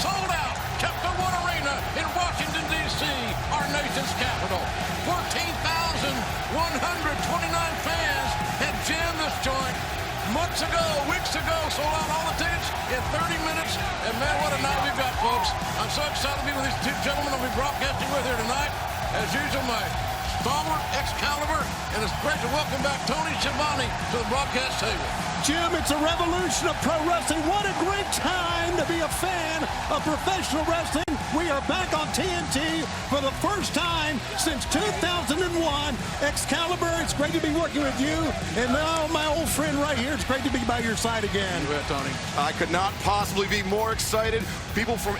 sold out Capital One Arena in Washington, D.C., our nation's capital. 14,129 fans had jammed this joint months ago, weeks ago, sold out all the tickets in 30 minutes. And man, what a night we've got, folks. I'm so excited to be with these two gentlemen I'll be broadcasting with here tonight. As usual, my stalwart Excalibur, and it's great to welcome back Tony Schiavone to the broadcast table. Jim, it's a revolution of pro wrestling. What a great time to be a fan of professional wrestling. We are back on TNT for the first time since 2001. Excalibur, it's great to be working with you. And now my old friend right here, it's great to be by your side again. You bet, Tony. I could not possibly be more excited. People from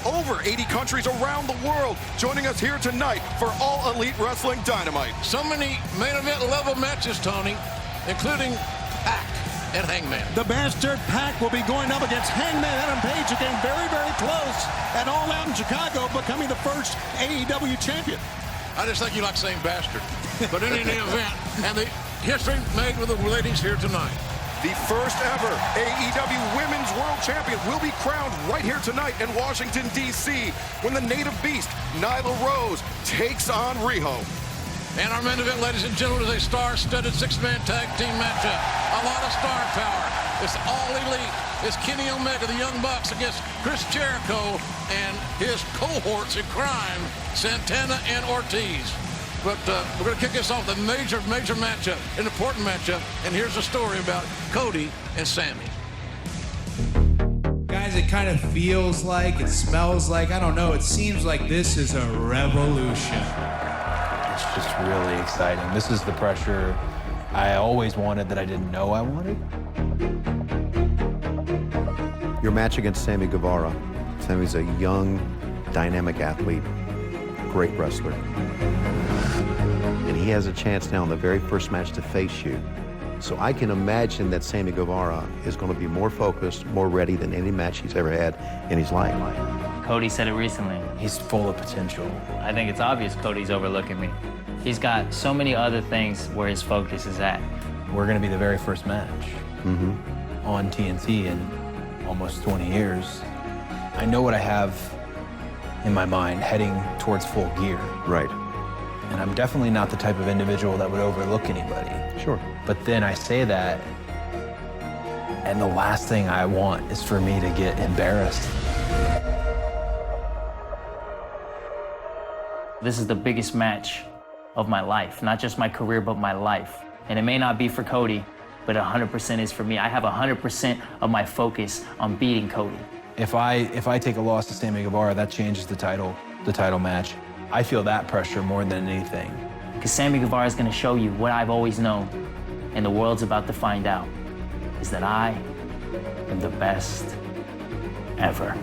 over 80 countries around the world joining us here tonight for All Elite Wrestling Dynamite. So many main event level matches, Tony, including Pac and Hangman. The Bastard Pac will be going up against Hangman Adam Page, who came very, very close at All Out in Chicago, becoming the first AEW champion. I just think you like saying bastard. But in any event, and the history made with the ladies here tonight. The first ever AEW Women's World Champion will be crowned right here tonight in Washington, D.C. when the native beast, Nyla Rose, takes on Riho. And our main event, ladies and gentlemen, is a star-studded six-man tag team matchup. A lot of star power. It's All Elite. It's Kenny Omega, the Young Bucks, against Chris Jericho and his cohorts in crime, Santana and Ortiz. But we're going to kick this off with a major matchup, an important matchup. And here's a story about Cody and Sammy. Guys, it kind of feels like, it smells like, I don't know, it seems like this is a revolution. It's just really exciting. This is the pressure I always wanted that I didn't know I wanted. Your match against Sammy Guevara. Sammy's a young, dynamic athlete, great wrestler. And he has a chance now in the very first match to face you. So I can imagine that Sammy Guevara is going to be more focused, more ready than any match he's ever had in his life. Cody said it recently. He's full of potential. I think it's obvious Cody's overlooking me. He's got so many other things where his focus is at. We're going to be the very first match on TNT in almost 20 years. I know what I have in my mind heading towards full gear. Right. And I'm definitely not the type of individual that would overlook anybody. Sure. But then I say that, and the last thing I want is for me to get embarrassed. This is the biggest match of my life, not just my career, but my life. And it may not be for Cody, but 100% is for me. I have 100% of my focus on beating Cody. If I take a loss to Sammy Guevara, that changes the title match. I feel that pressure more than anything. Because Sammy Guevara is going to show you what I've always known, and the world's about to find out, is that I am the best ever.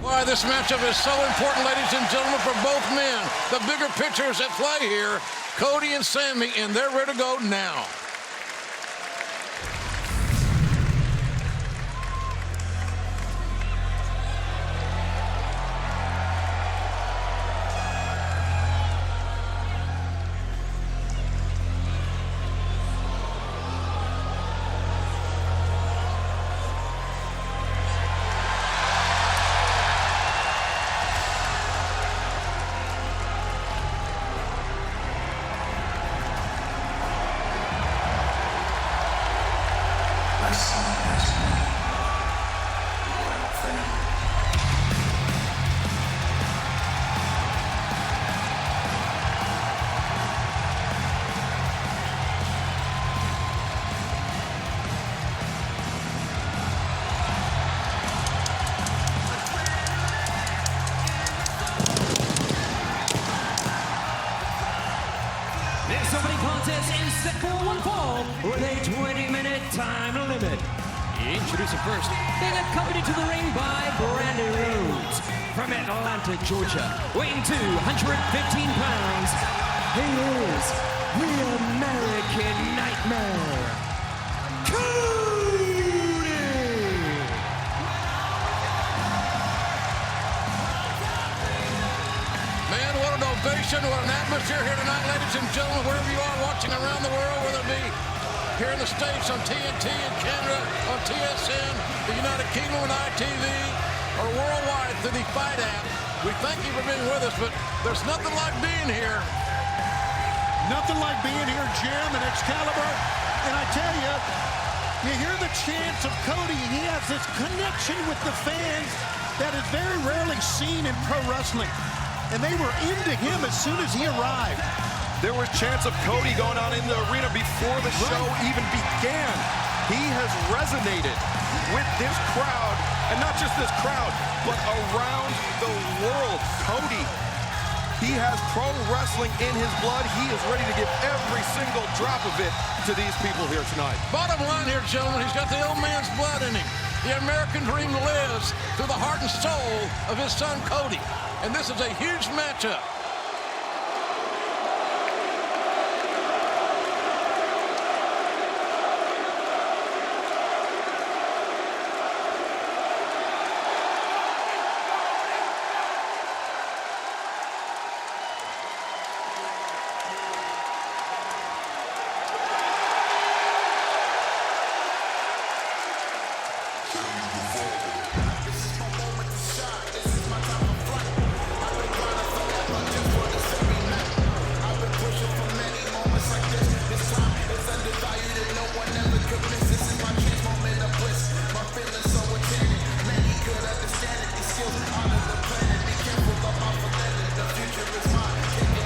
Why this matchup is so important, ladies and gentlemen, for both men. The bigger picture is at play here. Cody and Sammy, and they're ready to go now. This opening contest is set for one fall with a 20-minute time limit. Introducing first, being accompanied to the ring by Brandon Rhodes from Atlanta, Georgia, weighing 215 pounds. He is the American Nightmare, Cody! Man, what an ovation, what an atmosphere here tonight, ladies and gentlemen, wherever you are watching around the world, whether it be here in the States on TNT, in Canada on TSN, the United Kingdom on ITV, or worldwide through the Fight app. We thank you for being with us, but there's nothing like being here. Nothing like being here, Jim, and Excalibur. And I tell you, you hear the chants of Cody. He has this connection with the fans that is very rarely seen in pro wrestling. And they were into him as soon as he arrived. There was chants of Cody going on in the arena before the show even began. He has resonated with this crowd, and not just this crowd, but around the world. Cody, he has pro wrestling in his blood. He is ready to give every single drop of it to these people here tonight. Bottom line here, gentlemen, he's got the old man's blood in him. The American dream lives through the heart and soul of his son, Cody. And this is a huge matchup.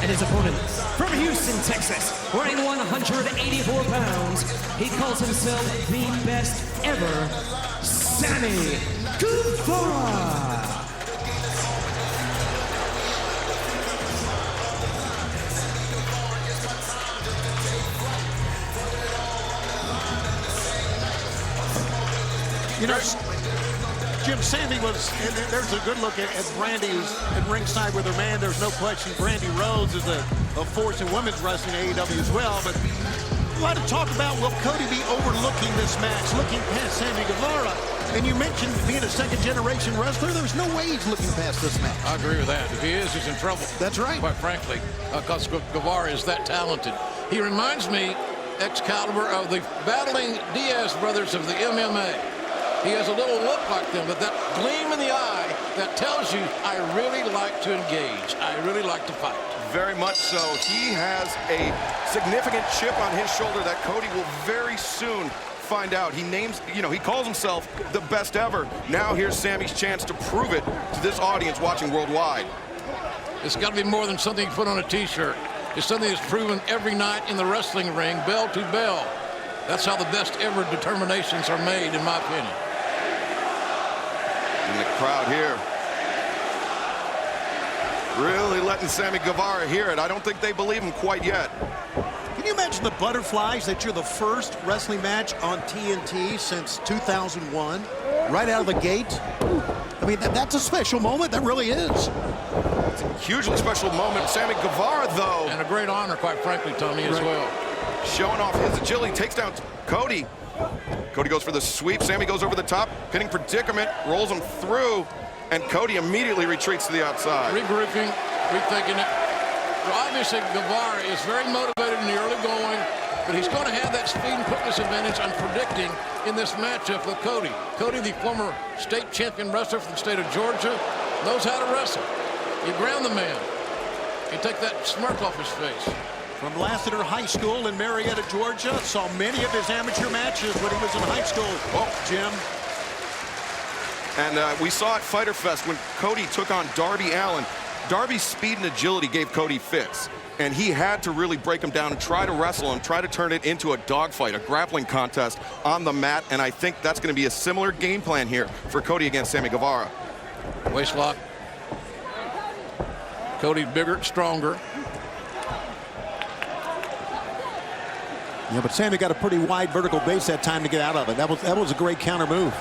And his opponent from Houston, Texas, weighing 184 pounds, he calls himself the best ever, Sammy Guevara. You know, Jim, Sammy was, and there's a good look at Brandy, who's at ringside with her man. There's no question Brandy Rhodes is a force in women's wrestling AEW as well. But a lot of talk about, will Cody be overlooking this match, looking past Sammy Guevara? And you mentioned being a second-generation wrestler. There's no way he's looking past this match. I agree with that. If he is, he's in trouble. That's right. Quite frankly, because Guevara is that talented. He reminds me, Excalibur, of the battling Diaz brothers of the MMA. He has a little look like them, but that gleam in the eye that tells you, I really like to engage. I really like to fight. Very much so. He has a significant chip on his shoulder that Cody will very soon find out. He names, he calls himself the best ever. Now here's Sammy's chance to prove it to this audience watching worldwide. It's got to be more than something you put on a t-shirt. It's something that's proven every night in the wrestling ring, bell to bell. That's how the best ever determinations are made, in my opinion. And the crowd here really letting Sammy Guevara hear it. I don't think they believe him quite yet. Can you imagine the butterflies that you're the first wrestling match on TNT since 2001, right out of the gate? I mean, that's a special moment. That really is. It's a hugely special moment. Sammy Guevara, though. And a great honor, quite frankly, Tony, as well. Showing off his agility, takes down Cody. Cody goes for the sweep. Sammy goes over the top, pinning predicament, rolls him through, and Cody immediately retreats to the outside. Regrouping, rethinking it. Well, obviously, Guevara is very motivated in the early going, but he's going to have that speed and quickness advantage, I'm predicting, in this matchup with Cody. Cody, the former state champion wrestler from the state of Georgia, knows how to wrestle. You ground the man. You take that smirk off his face. From Lassiter High School in Marietta, Georgia, saw many of his amateur matches when he was in high school. Oh, Jim. And we saw at Fyter Fest when Cody took on Darby Allin. Darby's speed and agility gave Cody fits, and he had to really break him down and try to wrestle him, try to turn it into a dogfight, a grappling contest on the mat, and I think that's going to be a similar game plan here for Cody against Sammy Guevara. Waist lock. Cody bigger, stronger. Yeah, but Sammy got a pretty wide vertical base that time to get out of it. That was a great counter move.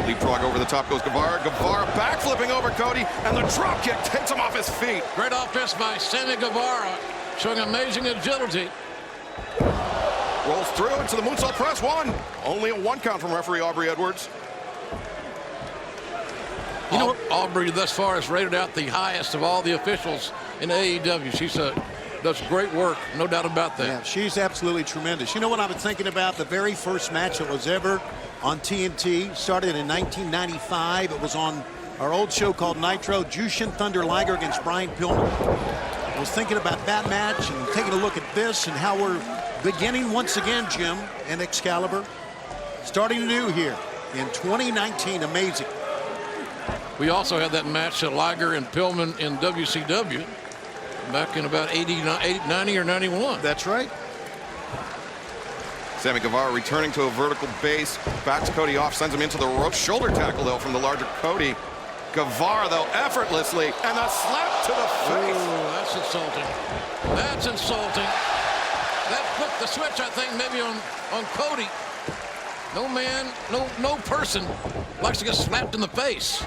Leapfrog over the top goes Guevara. Guevara backflipping over Cody, and the drop kick takes him off his feet. Great offense by Sammy Guevara, showing amazing agility. Rolls through into the moonsault press. One. Only a one count from referee Aubrey Edwards. You know, Aubrey thus far has rated out the highest of all the officials in AEW. She's done does great work, no doubt about that. Yeah, she's absolutely tremendous. You know what I was thinking about? The very first match that was ever on TNT started in 1995. It was on our old show called Nitro. Jushin Thunder Liger against Brian Pillman. I was thinking about that match and taking a look at this and how we're beginning once again, Jim, and Excalibur. Starting anew here in 2019. Amazing. We also had that match at Liger and Pillman in WCW back in about 90 or 91. That's right. Sammy Guevara returning to a vertical base. Back to Cody off, sends him into the rope. Shoulder tackle, though, from the larger Cody. Guevara, though, effortlessly, and a slap to the face. Oh, that's insulting. That's insulting. That flipped the switch, I think, maybe on Cody. No man, no person likes to get slapped in the face.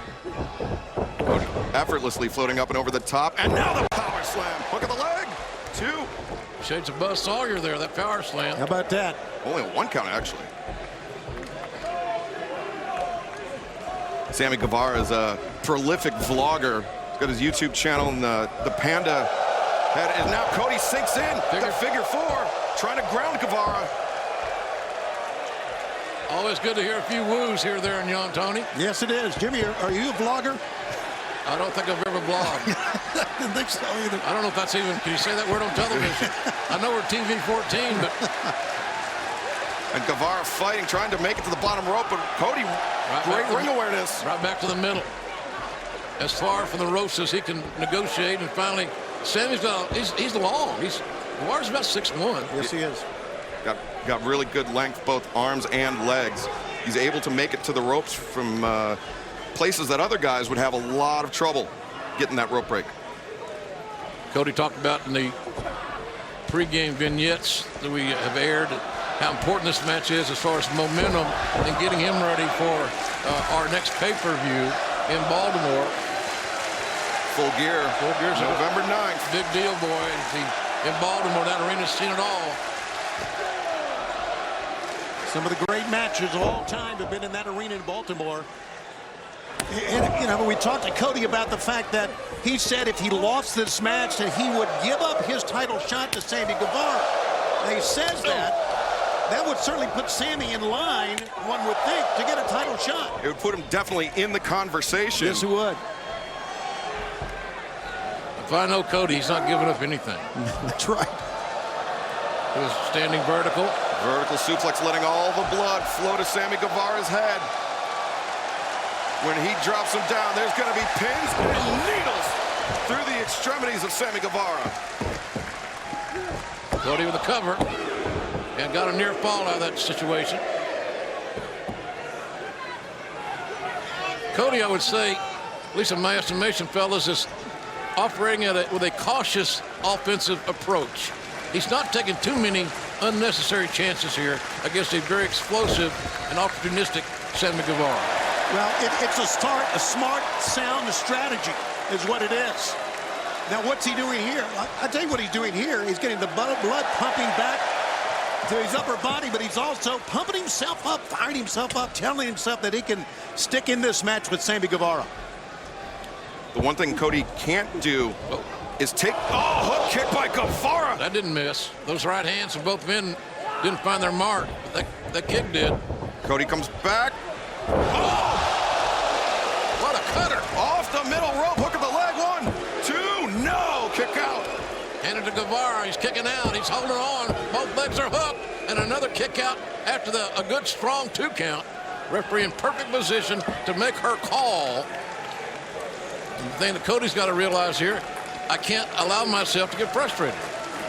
Cody effortlessly floating up and over the top, and now the power slam. Hook of the leg. 2. Shades of Buzz Sawyer there, that power slam. How about that? Only a 1 count, actually. Sammy Guevara is a prolific vlogger. He's got his YouTube channel, and the Panda head. And now Cody sinks in. The figure 4, trying to ground Guevara. Always good to hear a few woos here, there, and Young Tony. Yes, it is. Jimmy, are you a vlogger? I don't think I've ever blogged. I didn't think so either. I don't know if that's even, can you say that word on television? I know we're TV 14, but. And Guevara fighting, trying to make it to the bottom rope, but Cody, great ring awareness. Right back to the middle. As far from the ropes as he can negotiate, and finally, Sammy's he's long. Guevara's about 6'1". Yes, he is. Got really good length, both arms and legs. He's able to make it to the ropes from places that other guys would have a lot of trouble getting that rope break. Cody talked about in the pregame vignettes that we have aired how important this match is as far as momentum and getting him ready for our next pay-per-view in Baltimore. Full gear. November 9th. Big deal, boy. In Baltimore, that arena's seen it all. Some of the great matches of all time have been in that arena in Baltimore. And, you know, we talked to Cody about the fact that he said if he lost this match that he would give up his title shot to Sammy Guevara. And he says that would certainly put Sammy in line, one would think, to get a title shot. It would put him definitely in the conversation. Yes, it would. If I know Cody, he's not giving up anything. That's right. He was standing vertical. Vertical suplex, letting all the blood flow to Sammy Guevara's head. When he drops him down, there's going to be pins and needles through the extremities of Sammy Guevara. Cody with a cover and got a near fall out of that situation. Cody, I would say, at least in my estimation, fellas, is operating with a cautious offensive approach. He's not taking too many unnecessary chances here against a very explosive and opportunistic Sammy Guevara. Well, it's a smart, sound strategy is what it is. Now, what's he doing here? I'll tell you what he's doing here. He's getting the blood pumping back to his upper body, but he's also pumping himself up, firing himself up, telling himself that he can stick in this match with Sammy Guevara. The one thing Cody can't do is take... Oh, hook kick by Guevara! That didn't miss. Those right hands from both men didn't find their mark, but that kick did. Cody comes back. Oh! What a cutter! Off the middle rope, hook of the leg. 1, 2, no! Kick out. Handed to Guevara. He's kicking out. He's holding on. Both legs are hooked. And another kick out after a good, strong 2 count. Referee in perfect position to make her call. The thing that Cody's got to realize here, I can't allow myself to get frustrated.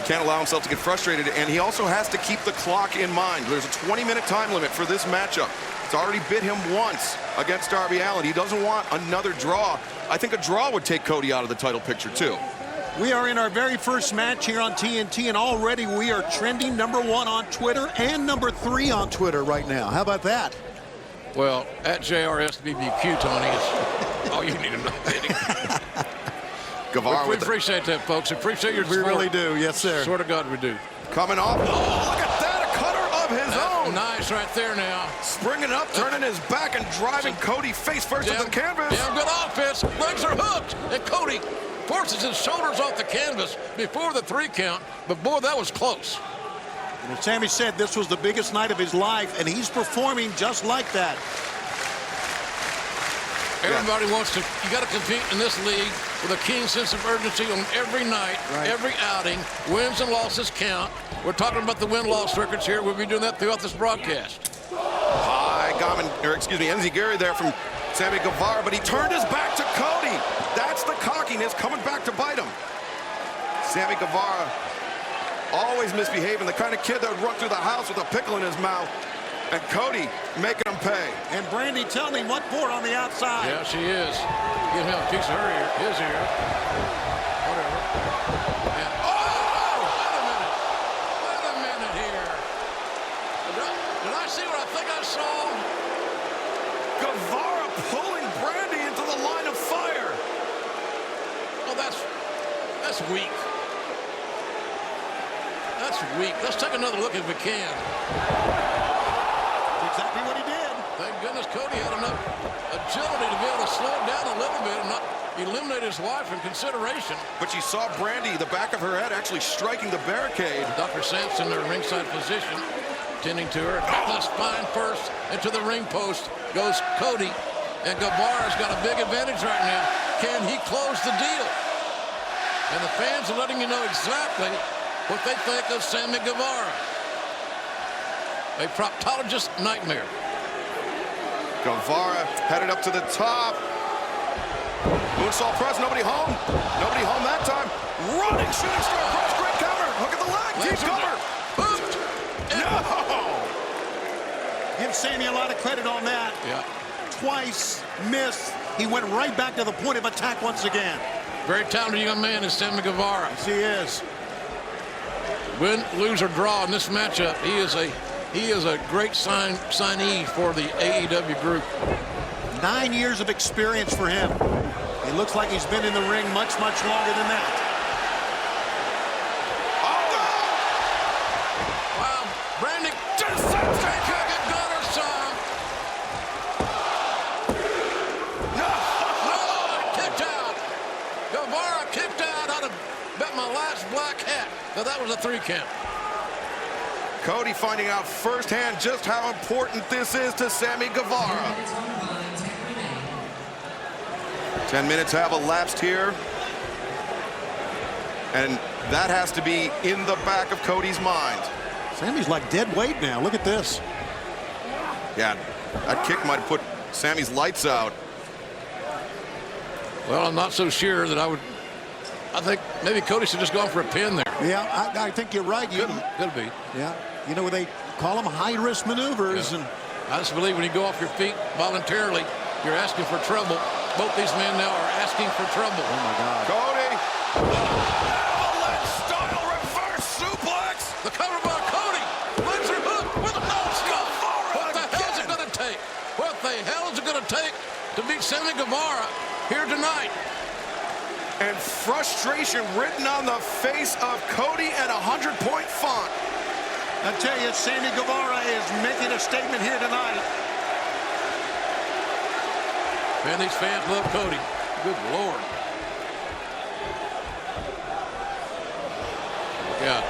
Can't allow himself to get frustrated, and he also has to keep the clock in mind. There's a 20-minute time limit for this matchup. It's already bit him once against Darby Allin. He doesn't want another draw. I think a draw would take Cody out of the title picture, too. We are in our very first match here on TNT, and already we are trending #1 on Twitter and #3 on Twitter right now. How about that? Well, at JRSBBQ, Tony, is all you need to know. Guevara we appreciate that, folks. Appreciate your support. We really do. Yes, sir. Swear to God, we do. Coming off. Oh, look at that. A cutter of his own. Nice right there now. Springing up, turning his back, and driving Cody face first into the canvas. Damn good offense. Legs are hooked. And Cody forces his shoulders off the canvas before the 3 count, but boy, that was close. And as Sammy said, this was the biggest night of his life, and he's performing just like that. Everybody wants to, you got to compete in this league with a keen sense of urgency on every night, every outing. Wins and losses count. We're talking about the win-loss records here. We'll be doing that throughout this broadcast. High enziguri there from Sammy Guevara, but he turned his back to Cody. That's the cockiness coming back to bite him. Sammy Guevara always misbehaving, the kind of kid that would run through the house with a pickle in his mouth. And Cody making him pay. And Brandy telling him what for on the outside. Yeah, she is. Give him a piece of her ear, his ear. Whatever. And, wait a minute here. Did I see what I think I saw? Guevara pulling Brandy into the line of fire. Oh, that's weak. That's weak. Let's take another look if we can. Exactly what he did. Thank goodness Cody had enough agility to be able to slow it down a little bit and not eliminate his wife from consideration. But you saw Brandy, the back of her head, actually striking the barricade. Dr. Sampson in their ringside position, tending to her. Back to the spine first, into the ring post goes Cody. And Guevara's got a big advantage right now. Can he close the deal? And the fans are letting you know exactly what they think of Sammy Guevara. A proctologist nightmare. Guevara headed up to the top. Moonsault press, nobody home. Nobody home that time. Running shooting star press, great counter. Look at the leg, deep cover. No! Give Sammy a lot of credit on that. Yeah. Twice missed. He went right back to the point of attack once again. Very talented young man is Sammy Guevara. Yes, he is. Win, lose, or draw in this matchup, he is a great signee for the AEW group. 9 years of experience for him. It looks like he's been in the ring much, much longer than that. Wow, Brandy just got her some. No, kicked out. Guevara kicked out. I'd have bet my last black hat that that was a 3 count. Cody finding out firsthand just how important this is to Sammy Guevara. 10 minutes have elapsed here. And that has to be in the back of Cody's mind. Sammy's like dead weight now. Look at this. Yeah, that kick might have put Sammy's lights out. Well, I'm not so sure that I think maybe Cody should just go for a pin there. Yeah, I think you're right. Could be. Yeah, you know, they call them high-risk maneuvers. Yeah. And I just believe when you go off your feet voluntarily, you're asking for trouble. Both these men now are asking for trouble. oh, my God. Cody. Avalanche-style reverse suplex. The cover by Cody. Laser hook with a no-stop. What the hell is it going to take? What the hell is it going to take to beat Sammy Guevara here tonight? And frustration written on the face of Cody at 100-point font. I tell you, Sammy Guevara is making a statement here tonight. Man, these fans love Cody. Good Lord. Yeah.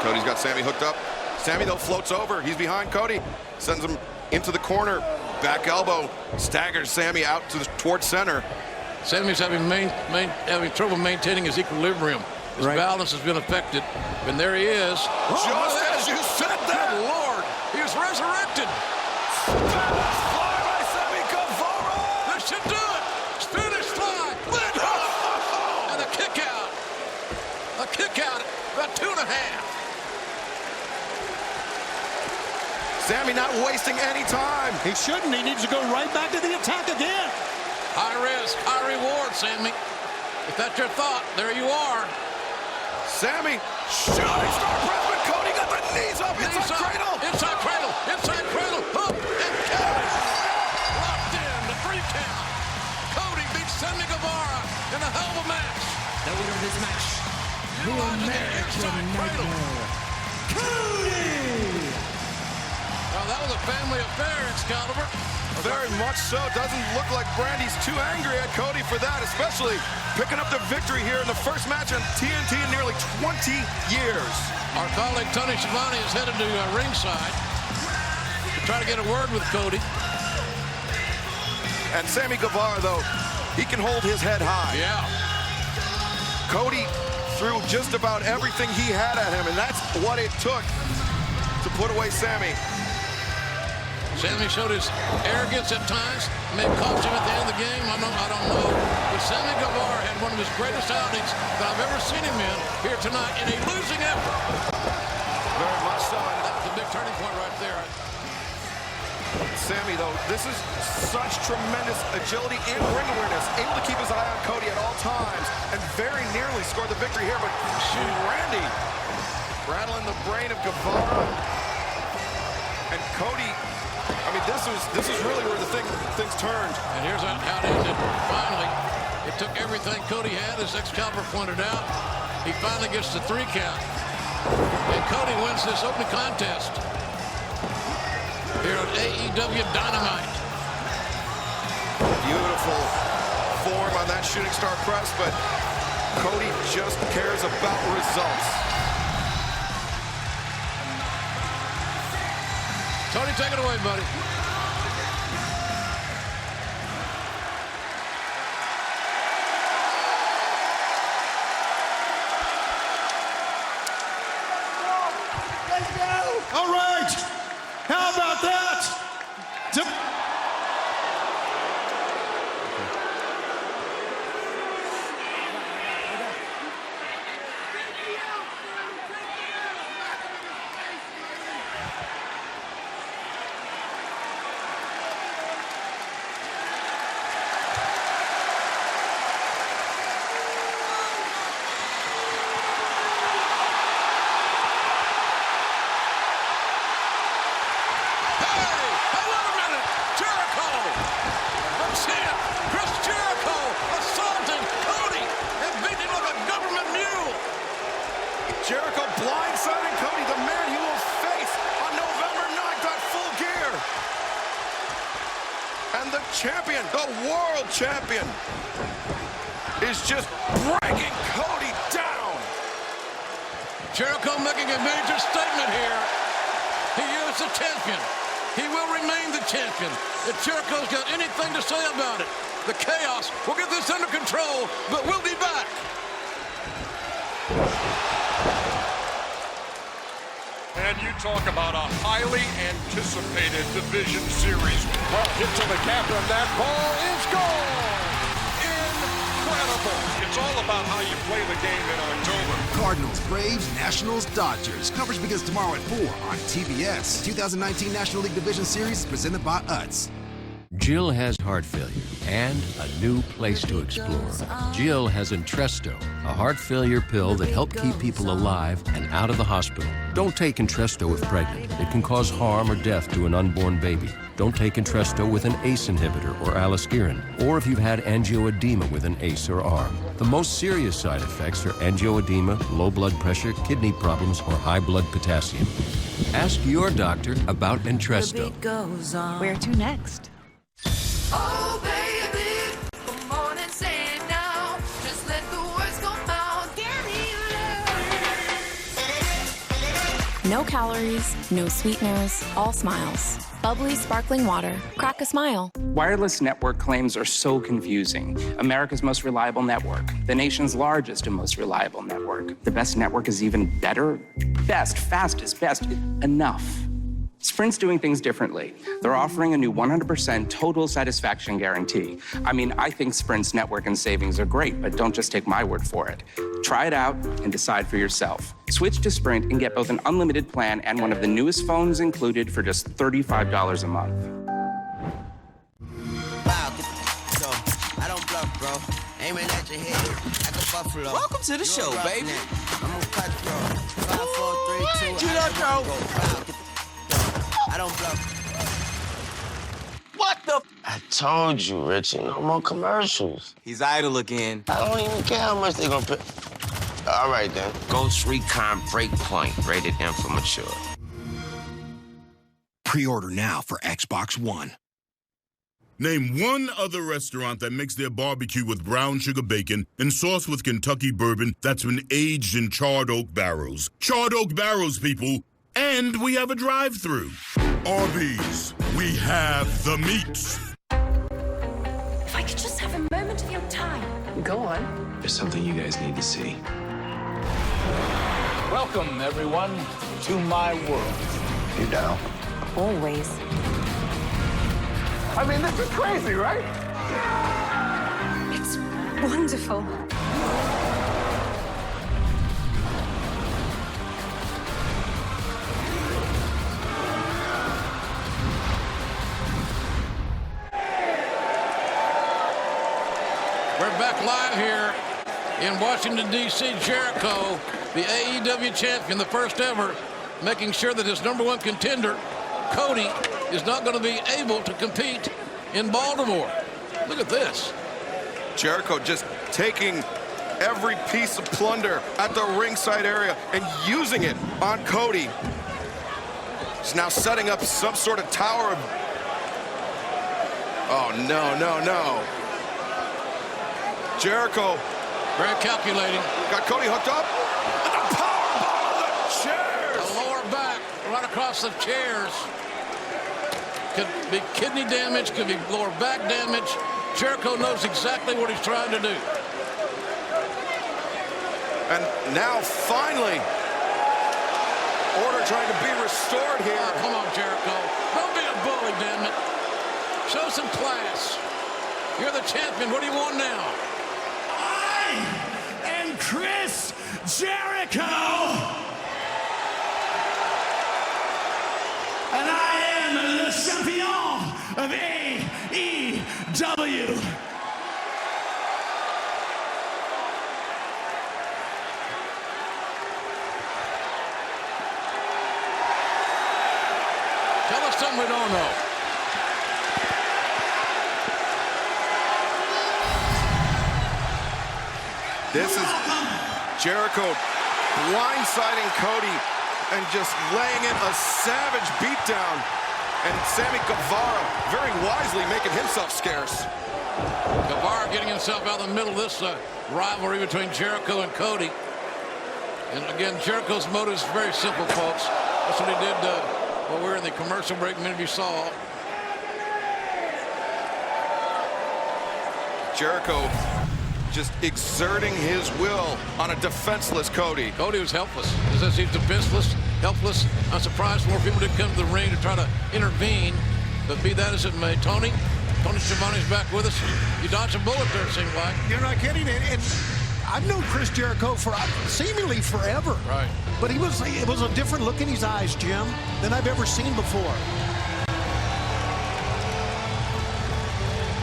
Cody's got Sammy hooked up. Sammy, though, floats over. He's behind Cody. Sends him into the corner. Back elbow. Staggers Sammy out towards center. Sammy's having trouble maintaining his equilibrium. His balance has been affected. And there he is. Just as you said that. Good Lord. He was resurrected. Fly by Sammy Guevara. This should do it. Spanish fly. And a kick out. A kick out. About 2.5. Sammy not wasting any time. He shouldn't. He needs to go right back to the attack again. High risk, high reward, Sammy. If that's your thought, there you are. Sammy, shooting star press, but Cody got the knees up. Inside cradle. Inside cradle. Inside cradle. Hook and Cody. Locked in. The 3 count. Cody beats Sammy Guevara in a hell of a match. The winner of this match, the American Nightmare, Cody! Well, that was a family affair, Excalibur. Very much so. Doesn't look like Brandy's too angry at Cody for that, especially picking up the victory here in the first match on TNT in nearly 20 years. Our colleague Tony Schiavone is headed to ringside to try to get a word with Cody. And Sammy Guevara, though, he can hold his head high. Yeah. Cody threw just about everything he had at him, and that's what it took to put away Sammy. Sammy showed his arrogance at times, may have cost him at the end of the game. I don't know. But Sammy Guevara had one of his greatest outings that I've ever seen him in here tonight in a losing effort. Very much so. That's the big turning point right there. Sammy, though, this is such tremendous agility and ring awareness, able to keep his eye on Cody at all times, and very nearly scored the victory here. But shoot, Randy rattling the brain of Guevara. And Cody, I mean, this is really where the things turned. And here's how it ended. Finally, it took everything Cody had, as Excalibur pointed out. He finally gets the 3 count. And Cody wins this opening contest here on AEW Dynamite. Beautiful form on that shooting star press, but Cody just cares about results. Tony, take it away, buddy. All right. How about that? Jericho blindsiding Cody, the man he will face on November 9th at Full Gear. And the champion, the world champion, is just breaking Cody down. Jericho making a major statement here. He is the champion. He will remain the champion. If Jericho's got anything to say about it, the chaos will get this under control, but we'll be back. And you talk about a highly anticipated division series. Well, hit to the camera, and that ball is gone. Incredible. It's all about how you play the game in October. Cardinals, Braves, Nationals, Dodgers. Coverage begins tomorrow at 4 on TBS. 2019 National League Division Series presented by Utz. Jill has heart failure and a new place to explore. Jill has Entresto, a heart failure pill that helps keep people alive and out of the hospital. Don't take Entresto if pregnant. It can cause harm or death to an unborn baby. Don't take Entresto with an ACE inhibitor or aliskiren, or if you've had angioedema with an ACE or ARB. The most serious side effects are angioedema, low blood pressure, kidney problems, or high blood potassium. Ask your doctor about Entresto. Where to next? Oh, baby, come on and say it now. Just let the words come out. Give me love. No calories, no sweeteners, all smiles. Bubbly, sparkling water. Crack a smile. Wireless network claims are so confusing. America's most reliable network. The nation's largest and most reliable network. The best network is even better? Best, fastest, best. Enough. Sprint's doing things differently. They're offering a new 100% total satisfaction guarantee. I mean, I think Sprint's network and savings are great, but don't just take my word for it. Try it out and decide for yourself. Switch to Sprint and get both an unlimited plan and one of the newest phones included for just $35 a month. Wow, I don't bluff, bro. Aiming at your head like a buffalo. Welcome to the show, baby. I'm gonna cut you. 5, 4, 3, 2. I don't bluff. What the? I told you, Richie, no more commercials. He's idle again. I don't even care how much they're gonna pay. All right, then. Ghost Recon Breakpoint, rated M for mature. Pre-order now for Xbox One. Name one other restaurant that makes their barbecue with brown sugar bacon and sauce with Kentucky bourbon that's been aged in charred oak barrels. Charred oak barrels, people. And we have a drive-thru. Arby's, we have the meats. If I could just have a moment of your time. Go on. There's something you guys need to see. Welcome, everyone, to my world. You down? Always. I mean, this is crazy, right? It's wonderful. We're back live here in Washington, D.C. Jericho, the AEW champion, the first ever, making sure that his number one contender, Cody, is not going to be able to compete in Baltimore. Look at this. Jericho just taking every piece of plunder at the ringside area and using it on Cody. He's now setting up some sort of tower of... Oh, no, no, no. Jericho. Very calculating. Got Cody hooked up. And the powerbomb of the chairs. The lower back, right across the chairs. Could be kidney damage, could be lower back damage. Jericho knows exactly what he's trying to do. And now, finally, order trying to be restored here. Oh, come on, Jericho. Don't be a bully, damn it. Show some class. You're the champion. What do you want now? And Chris Jericho. And I am the champion of AEW. Tell us something we don't know. This is Jericho blindsiding Cody and just laying in a savage beatdown. And Sammy Guevara very wisely making himself scarce. Guevara getting himself out of the middle of this rivalry between Jericho and Cody. And again, Jericho's motive is very simple, folks. That's what he did while we were in the commercial break. Many of you saw. Jericho just exerting his will on a defenseless Cody. Cody was helpless. He says he's defenseless, helpless. I'm surprised more people didn't come to the ring to try to intervene. But be that as it may, Tony Schiavone's back with us. You dodged a bullet there, it seemed like. You're not kidding. And I've known Chris Jericho for seemingly forever. Right. But it was a different look in his eyes, Jim, than I've ever seen before.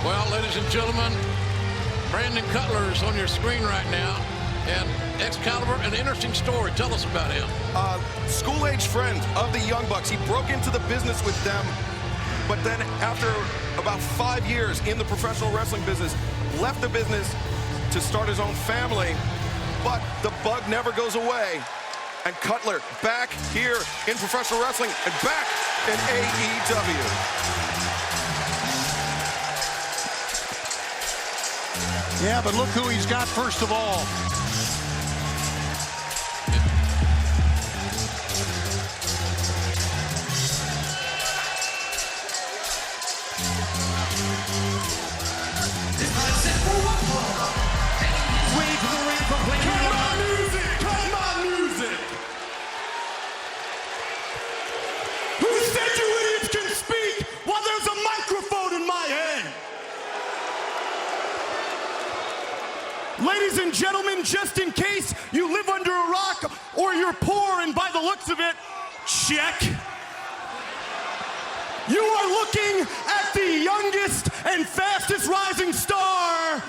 Well, ladies and gentlemen, Brandon Cutler is on your screen right now. And Excalibur, an interesting story. Tell us about him. School-age friend of the Young Bucks. He broke into the business with them, but then after about 5 years in the professional wrestling business, left the business to start his own family. But the bug never goes away. And Cutler back here in professional wrestling and back in AEW. Yeah, but look who he's got first of all. Who said you idiots can speak while there's a microphone in my hand? Ladies and gentlemen, just in case you live under a rock or you're poor and by the looks of it, check. You are looking at the youngest and fastest rising star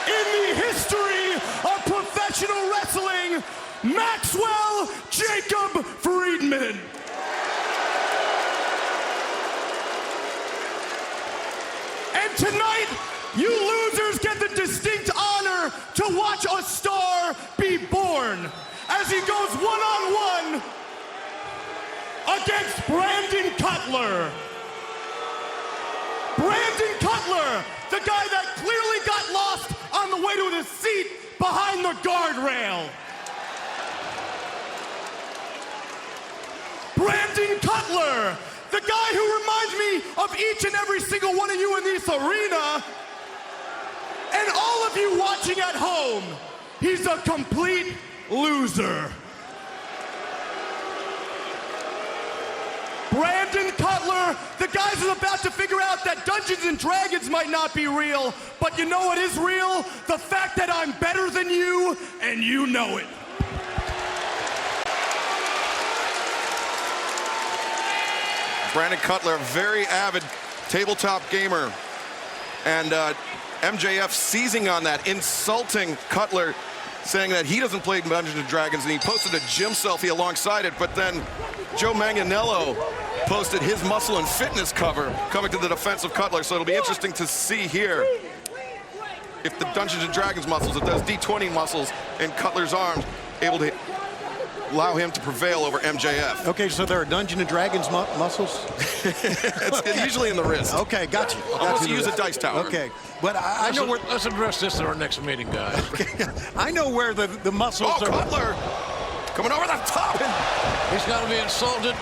in the history of professional wrestling, Maxwell Jacob Friedman. And tonight, you losers get the distinct honor to watch a star be born as he goes one-on-one against Brandon Cutler. Brandon Cutler, the guy that clearly got lost on the way to the seat behind the guardrail. Brandon Cutler, the guy who reminds me of each and every single one of you in this arena, and all of you watching at home. He's a complete loser. Brandon Cutler, the guy who's about to figure out that Dungeons and Dragons might not be real, but you know what is real? The fact that I'm better than you, and you know it. Brandon Cutler, very avid tabletop gamer. And MJF seizing on that, insulting Cutler, saying that he doesn't play Dungeons & Dragons, and he posted a gym selfie alongside it, but then Joe Manganiello posted his muscle and fitness cover coming to the defense of Cutler, so it'll be interesting to see here if the Dungeons & Dragons muscles, if those D20 muscles in Cutler's arms, able to allow him to prevail over MJF. Okay, so there are Dungeons & Dragons muscles? It's usually in the wrist. Okay, got you. Unless you use a dice tower. Okay, but I know where... Let's address this at our next meeting, guys. Okay. I know where the muscles are... Cutler! Coming over the top! He's got to be insulted.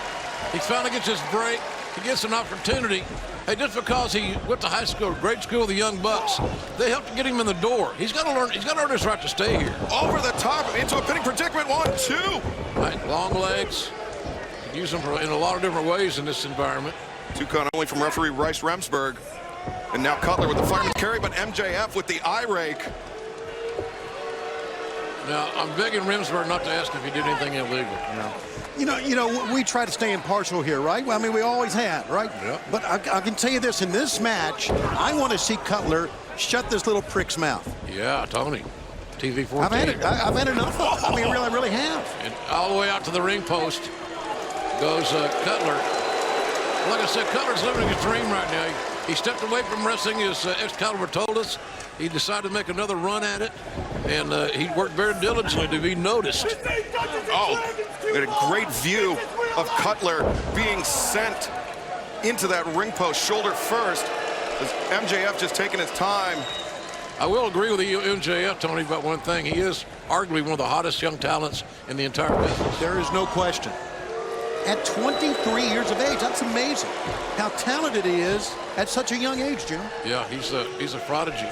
He finally gets his break. He gets an opportunity. Hey, just because he went to high school, grade school with the Young Bucks, they helped to get him in the door. He's got to learn. He's got to earn his right to stay here. Over the top, into a pinning predicament. 1, 2. Right, long legs. Use them in a lot of different ways in this environment. 2 count only from referee Rice Remsburg. And now Cutler with the fireman's carry, but MJF with the eye rake. Now, I'm begging Remsburg not to ask if he did anything illegal. You know, we try to stay impartial here, right? Well, I mean, we always have, right? Yeah. But I can tell you this, in this match, I want to see Cutler shut this little prick's mouth. Yeah, Tony. TV 14. I've had enough of it. I mean, I really have. And all the way out to the ring post goes Cutler. Like I said, Cutler's living his dream right now. He stepped away from wrestling, as Excalibur told us. He decided to make another run at it, and he worked very diligently to be noticed. Oh, we had a great view of Cutler being sent into that ring post shoulder first, as MJF just taking his time. I will agree with you, MJF, Tony, about one thing. He is arguably one of the hottest young talents in the entire business. There is no question. At 23 years of age, that's amazing. How talented he is at such a young age, Jim. Yeah, he's a prodigy.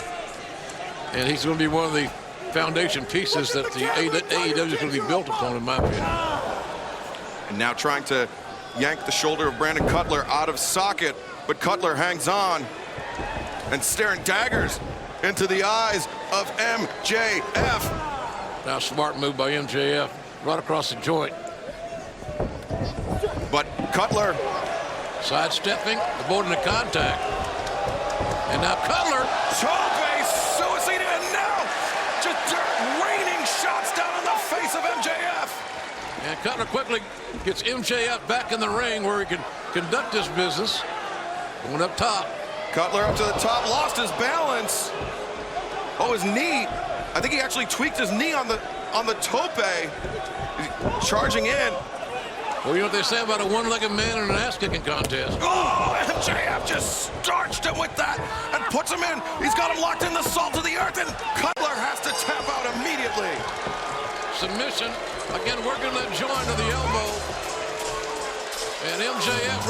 And he's going to be one of the foundation pieces that the AEW is going to be built upon, in my opinion. And now trying to yank the shoulder of Brandon Cutler out of socket, but Cutler hangs on and staring daggers into the eyes of MJF. Now, smart move by MJF, right across the joint. But Cutler sidestepping, avoiding the contact. And now Cutler. Tope suicide, and now just raining shots down in the face of MJF. And Cutler quickly gets MJF back in the ring where he can conduct his business. Going up top. Cutler up to the top, lost his balance. Oh, his knee. I think he actually tweaked his knee on the tope. He's charging in. Well, you know what they say about a one-legged man in an ass-kicking contest. Oh, MJF just starched him with that and puts him in. He's got him locked in the salt of the earth, and Cutler has to tap out immediately. Submission. Again, working that joint of the elbow. And MJF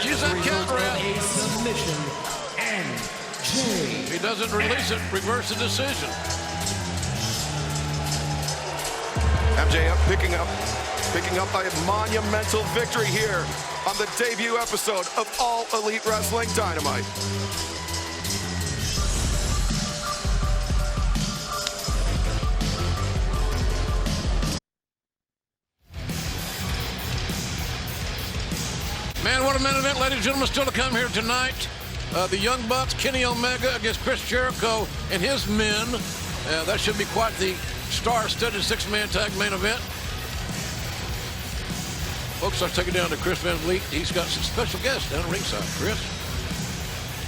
use that counter out. A submission. If he doesn't release it, reverse the decision. MJF picking up a monumental victory here on the debut episode of All Elite Wrestling Dynamite. Man, what a main event, ladies and gentlemen, still to come here tonight. The Young Bucks, Kenny Omega against Chris Jericho and his men. That should be quite the star-studded six-man tag main event. Folks, let's take it down to Chris Van Vliet. He's got some special guests down at ringside. Chris?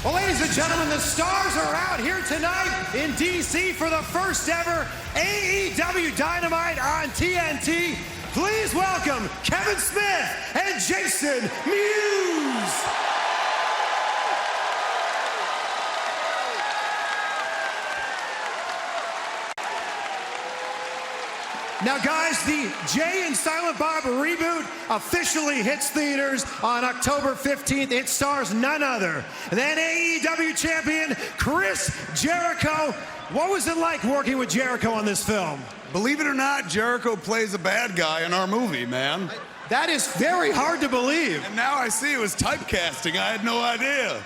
Well, ladies and gentlemen, the stars are out here tonight in D.C. for the first ever AEW Dynamite on TNT. please welcome Kevin Smith and Jason Mewes. Now, guys, the Jay and Silent Bob reboot officially hits theaters on October 15th. It stars none other than AEW champion Chris Jericho. What was it like working with Jericho on this film? Believe it or not, Jericho plays a bad guy in our movie, man. That is very hard to believe. And now I see it was typecasting. I had no idea.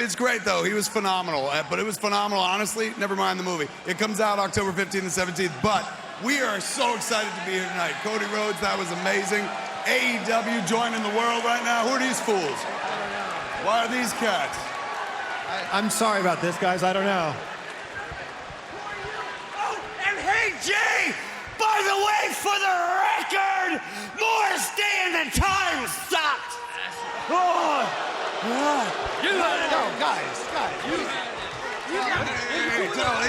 It's great, though. He was phenomenal. But it was phenomenal, honestly. Never mind the movie. It comes out October 15th and 17th. But we are so excited to be here tonight. Cody Rhodes, that was amazing. AEW joining the world right now. Who are these fools? Why are these cats? I'm sorry about this, guys. I don't know. And hey, Jay, by the way, for the record, Morris Day and the time stopped. Oh, You guys.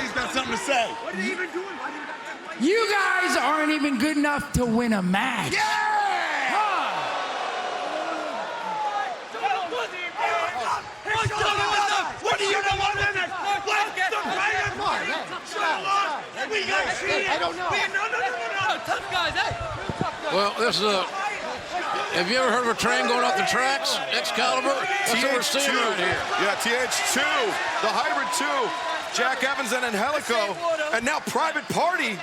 He's got something to say. What are you even doing? You guys aren't even good enough to win a match. Yeah! What do you know what minute? What's the right part? We got cheated. I don't know. No. Tough guys, hey. Well, this is a... Have you ever heard of a train going off the tracks? Excalibur? That's what we're seeing right here. Yeah, TH2, the Hybrid 2, Jack Evans and Angelico, and now Private Party.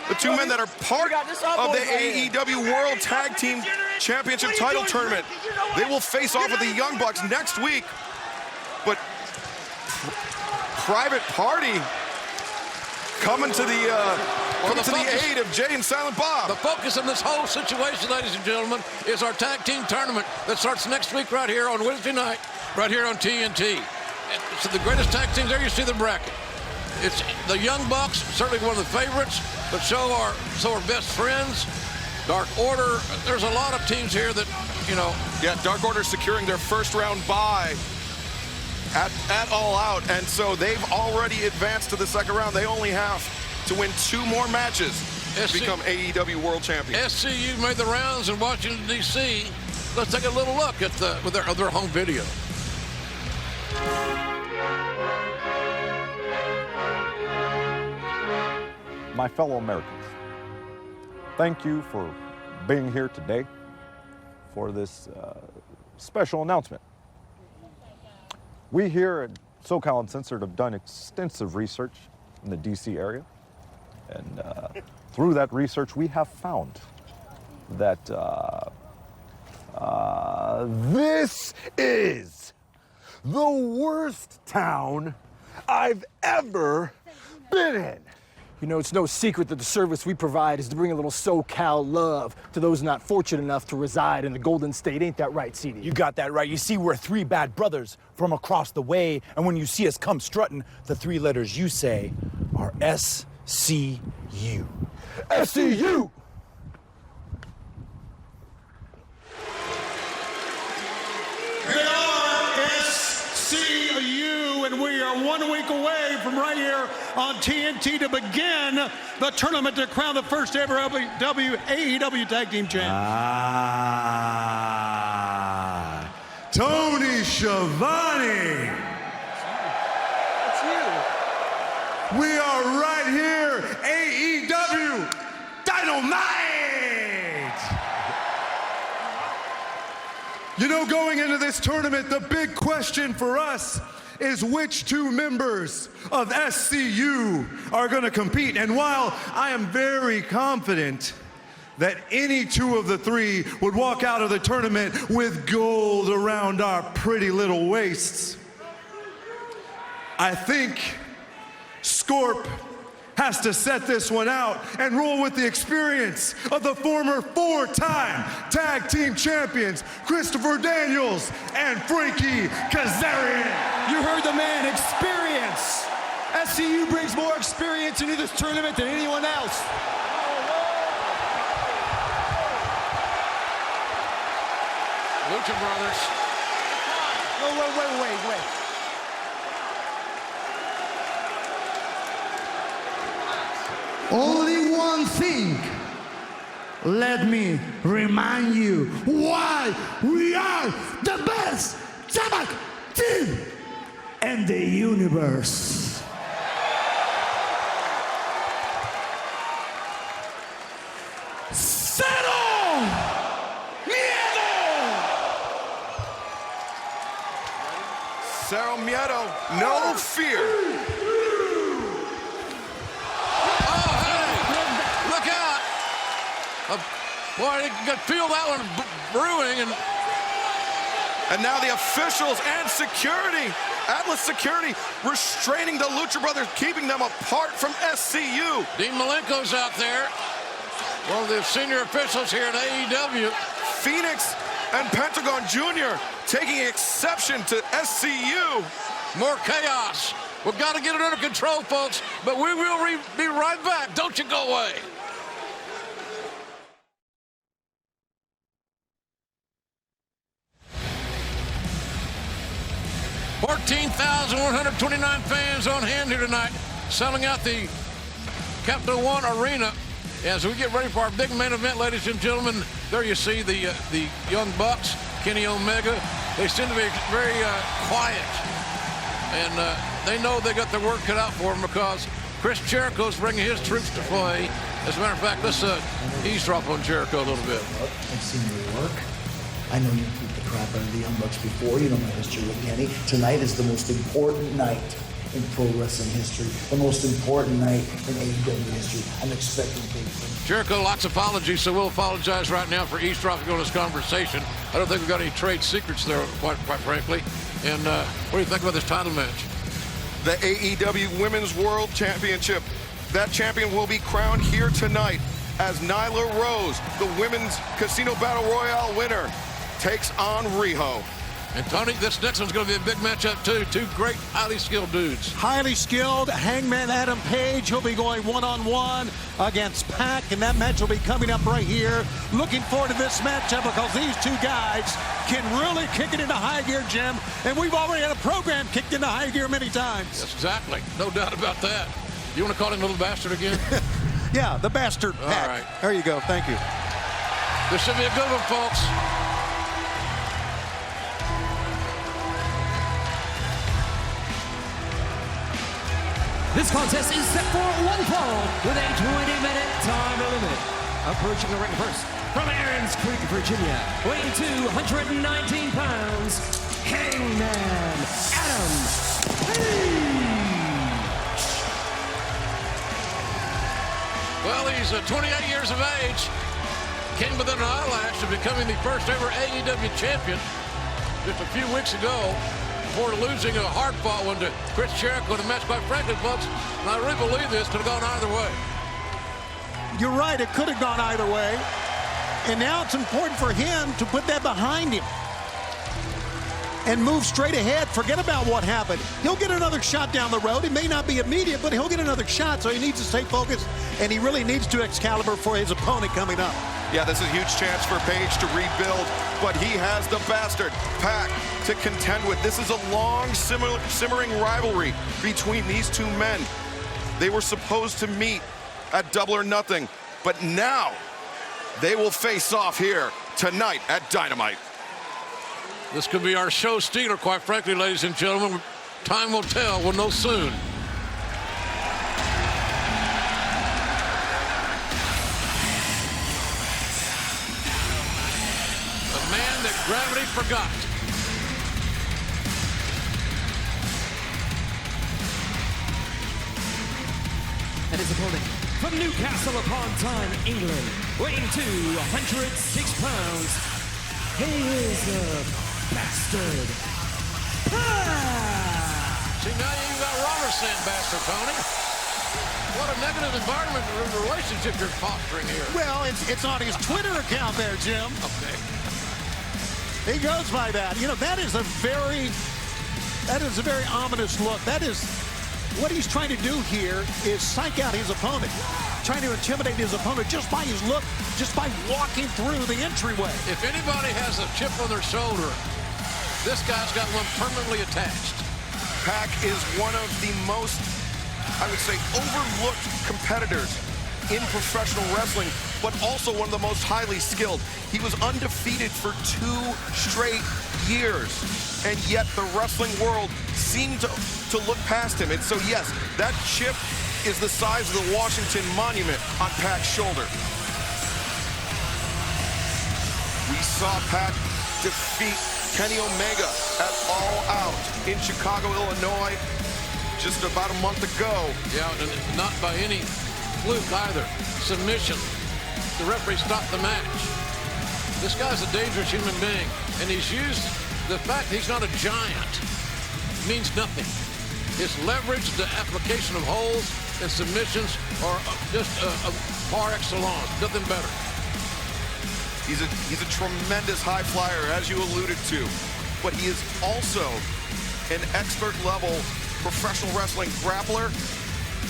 The two men that are part of the AEW World Tag Team Championship title tournament. They will face off with the Young Bucks next week. But Private Party coming to the aid of Jay and Silent Bob. The focus in this whole situation, ladies and gentlemen, is our tag team tournament that starts next week right here on Wednesday night, right here on TNT. It's the greatest tag teams there. You see the bracket. It's the Young Bucks, certainly one of the favorites, but so are Best Friends, Dark Order. There's a lot of teams here that, you know. Yeah, Dark Order securing their first round bye at All Out, and so they've already advanced to the second round. They only have to win 2 more matches to become AEW World Champion. SCU made the rounds in Washington, D.C. Let's take a little look at their home video. My fellow Americans, thank you for being here today for this special announcement. We here at SoCal Uncensored have done extensive research in the DC area, and through that research we have found that this is the worst town I've ever been in. You know, it's no secret that the service we provide is to bring a little SoCal love to those not fortunate enough to reside in the Golden State. Ain't that right, CD? You got that right. You see, we're 3 bad brothers from across the way, and when you see us come strutting, the 3 letters you say are SCU. SCU! They are SCU, and we are 1 week away from right here on TNT to begin the tournament to crown the first ever AEW Tag Team Champ. Tony Schiavone. That's you. We are right here, AEW Dynamite! You know, going into this tournament, the big question for us is which 2 members of SCU are going to compete. And while I am very confident that any 2 of the 3 would walk out of the tournament with gold around our pretty little waists, I think Scorp has to set this one out and roll with the experience of the former 4-time tag team champions, Christopher Daniels and Frankie Kazarian. You heard the man, experience. SCU brings more experience into this tournament than anyone else. Lucha Brothers. Wait. Only one thing let me remind you why we are the best tag team in the universe. Cero Miedo! Cero Miedo, no fear. Oh, hey! Look out! Boy, you can feel that one brewing. And now the officials and security, Atlas Security, restraining the Lucha Brothers, keeping them apart from SCU. Dean Malenko's out there, one of the senior officials here at AEW. Phoenix and Pentagon Jr. taking exception to SCU. More chaos. We've got to get it under control, folks, but we will be right back. Don't you go away. $14,129 fans on hand here tonight, selling out the Capital One Arena. As we get ready for our big main event, ladies and gentlemen, there you see the Young Bucks, Kenny Omega. They seem to be very quiet, and they know they got their work cut out for them because Chris Jericho's bringing his troops to play. As a matter of fact, let's eavesdrop on Jericho a little bit. I've seen your work. I know you beat the crap out of the Young Bucks before. You know my history with Kenny. Tonight is the most important night in pro wrestling history, the most important night in AEW history. I'm expecting big things. Jericho, lots of apologies, so we'll apologize right now for eavesdropping on this conversation. I don't think we've got any trade secrets there, quite frankly. And what do you think about this title match? The AEW Women's World Championship. That champion will be crowned here tonight as Nyla Rose, the Women's Casino Battle Royale winner, takes on Riho. And Tony, this next one's going to be a big matchup too. Two great, highly skilled dudes. Highly skilled Hangman Adam Page. He'll be going one-on-one against Pac, and that match will be coming up right here. Looking forward to this matchup because these two guys can really kick it into high gear, Jim. And we've already had a program kicked into high gear many times. Yes, exactly. No doubt about that. You want to call him Little Bastard again? Yeah, the Bastard Pac. All right. There you go. Thank you. This should be a good one, folks. This contest is set for one fall with a 20-minute time limit. Approaching the ring first from Aaron's Creek, Virginia, weighing 219 pounds, Hangman Adam Page. Well, he's 28 years of age. Came within an eyelash of becoming the first ever AEW champion just a few weeks ago, before losing a hard-fought one to Chris Jericho in a match. Quite frankly, folks, and I really believe this could have gone either way. You're right, it could have gone either way. And now it's important for him to put that behind him and move straight ahead. Forget about what happened. He'll get another shot down the road. It may not be immediate, but he'll get another shot, so he needs to stay focused, and he really needs to Excalibur for his opponent coming up. Yeah, this is a huge chance for Page to rebuild, but he has the Bastard Pac to contend with. This is a long, simmering rivalry between these two men. They were supposed to meet at Double or Nothing, but now they will face off here tonight at Dynamite. This could be our show stealer, quite frankly, ladies and gentlemen. Time will tell. We'll know soon. The man that gravity forgot. And his opponent from Newcastle upon Tyne, England, weighing 206 pounds, he is a Bastard Pac. See, now you've got Robertson, Bastard Tony. What a negative environment relationship you're fostering here. Well, it's on his Twitter account there, Jim. Okay. He goes by that. You know, that is a very ominous look. That is what he's trying to do here is psych out his opponent, trying to intimidate his opponent just by his look, just by walking through the entryway. If anybody has a chip on their shoulder, this guy's got one permanently attached. Pac is one of the most, I would say, overlooked competitors in professional wrestling but also one of the most highly skilled. He was undefeated for 2 straight years, and yet the wrestling world seemed to look past him. And so, yes, that chip is the size of the Washington Monument on Pac's shoulder. We saw Pac defeat Kenny Omega at All Out in Chicago, Illinois, just about a month ago. Yeah, and not by any fluke either. Submission. The referee stopped the match. This guy's a dangerous human being, and he's used the fact that he's not a giant means nothing. His leverage, the application of holds and submissions are just a par excellence, nothing better. He's a tremendous high flyer, as you alluded to, but he is also an expert-level professional wrestling grappler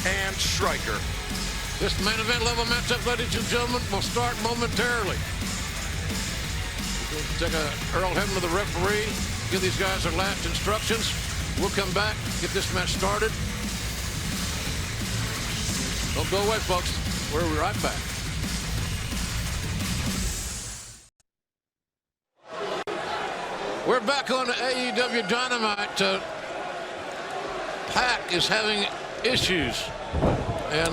and striker. This main event level matchup, ladies and gentlemen, will start momentarily. We'll take Earl Hebner to the referee, give these guys their last instructions. We'll come back, get this match started. Don't go away, folks. We'll be right back. We're back on AEW Dynamite. Pac is having issues. And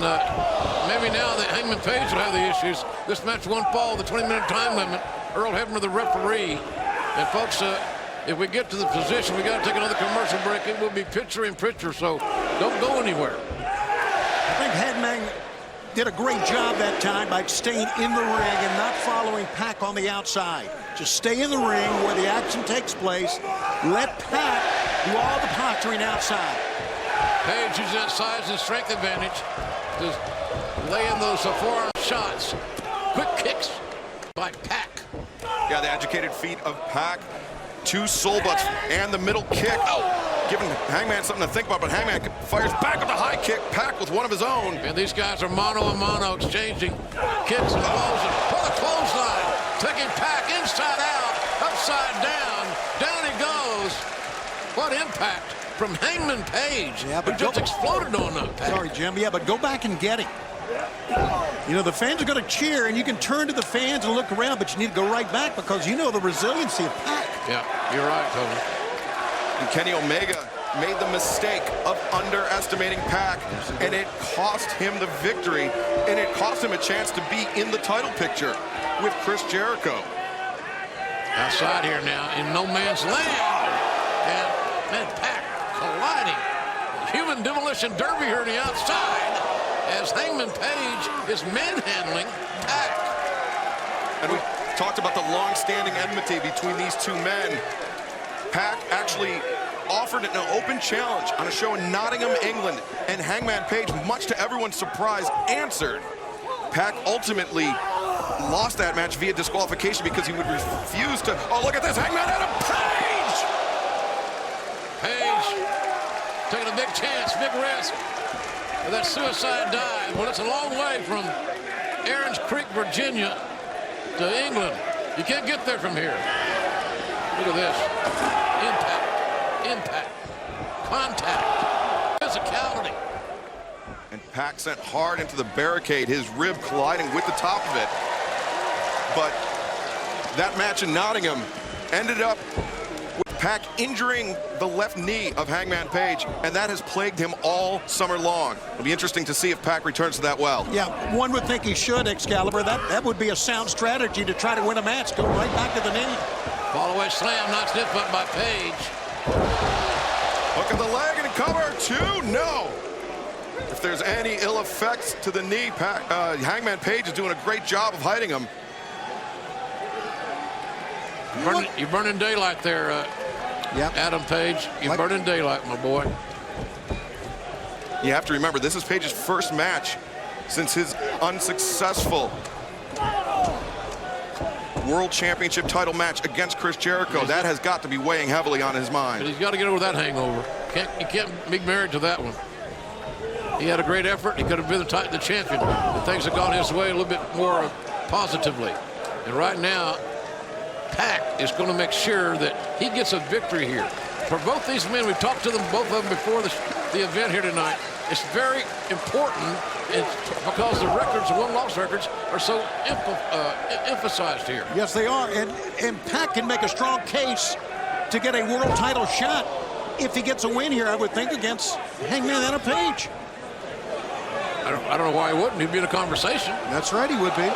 maybe now that Hangman Page will have the issues. This match won't fall the 20-minute time limit. Earl Hebner, the referee. And folks, if we get to the position, we got to take another commercial break. It will be picture in picture, so don't go anywhere. I think Hangman did a great job that time by staying in the ring and not following Pac on the outside. Just stay in the ring where the action takes place. Let Pac do all the posturing outside. Page uses that size and strength advantage to lay in those forearm shots. Quick kicks by Pac. Yeah, the educated feet of Pac. 2 soul butts and the middle kick. Oh, giving Hangman something to think about, but Hangman fires back with a high kick. Pac with one of his own. And these guys are mano a mano, exchanging kicks and blows. And for the clothesline, taking Pac inside out, upside down. Down he goes. What impact from Hangman Page, who just exploded on Pac. Sorry, Jim. Yeah, but go back and get him. You know, the fans are going to cheer, and you can turn to the fans and look around, but you need to go right back because you know the resiliency of Pac. Yeah, you're right, Tony. And Kenny Omega made the mistake of underestimating Pac, and it cost him the victory, and it cost him a chance to be in the title picture with Chris Jericho. Outside here now in no man's land. And man, Pac colliding. Human demolition derby here on the outside as Hangman Page is manhandling Pac. And we talked about the long-standing enmity between these two men. Pac actually offered an open challenge on a show in Nottingham, England, and Hangman Page, much to everyone's surprise, answered. Pac ultimately lost that match via disqualification because he would refuse to. Oh, look at this, Hangman Adam Page! Page taking a big chance, big risk with that suicide dive. Well, it's a long way from Aaron's Creek, Virginia to England. You can't get there from here. Look at this. Impact, contact, physicality. And Pac sent hard into the barricade, his rib colliding with the top of it. But that match in Nottingham ended up with Pac injuring the left knee of Hangman Page, and that has plagued him all summer long. It'll be interesting to see if Pac returns to that well. Yeah, one would think he should, Excalibur. That would be a sound strategy to try to win a match. Go right back to the knee. Fall-away slam, not stiff but by Page. Look at the leg and cover, 2, no. If there's any ill effects to the knee, Hangman Page is doing a great job of hiding them. You're burning daylight there, Adam Page. You're burning daylight, my boy. You have to remember, this is Page's first match since his unsuccessful World Championship title match against Chris Jericho. That has got to be weighing heavily on his mind. But he's got to get over that hangover. You can't be married to that one. He had a great effort. He could have been the champion. And things have gone his way a little bit more positively. And right now, Pac is going to make sure that he gets a victory here. For both these men, we've talked to them, both of them, before the event here tonight. it's very important because the records, the win-loss records, are so emphasized here. Yes, they are. And Pac can make a strong case to get a world title shot if he gets a win here, I would think, against Hangman Adam Page. I don't know why he wouldn't. He'd be in a conversation. That's right, he would be.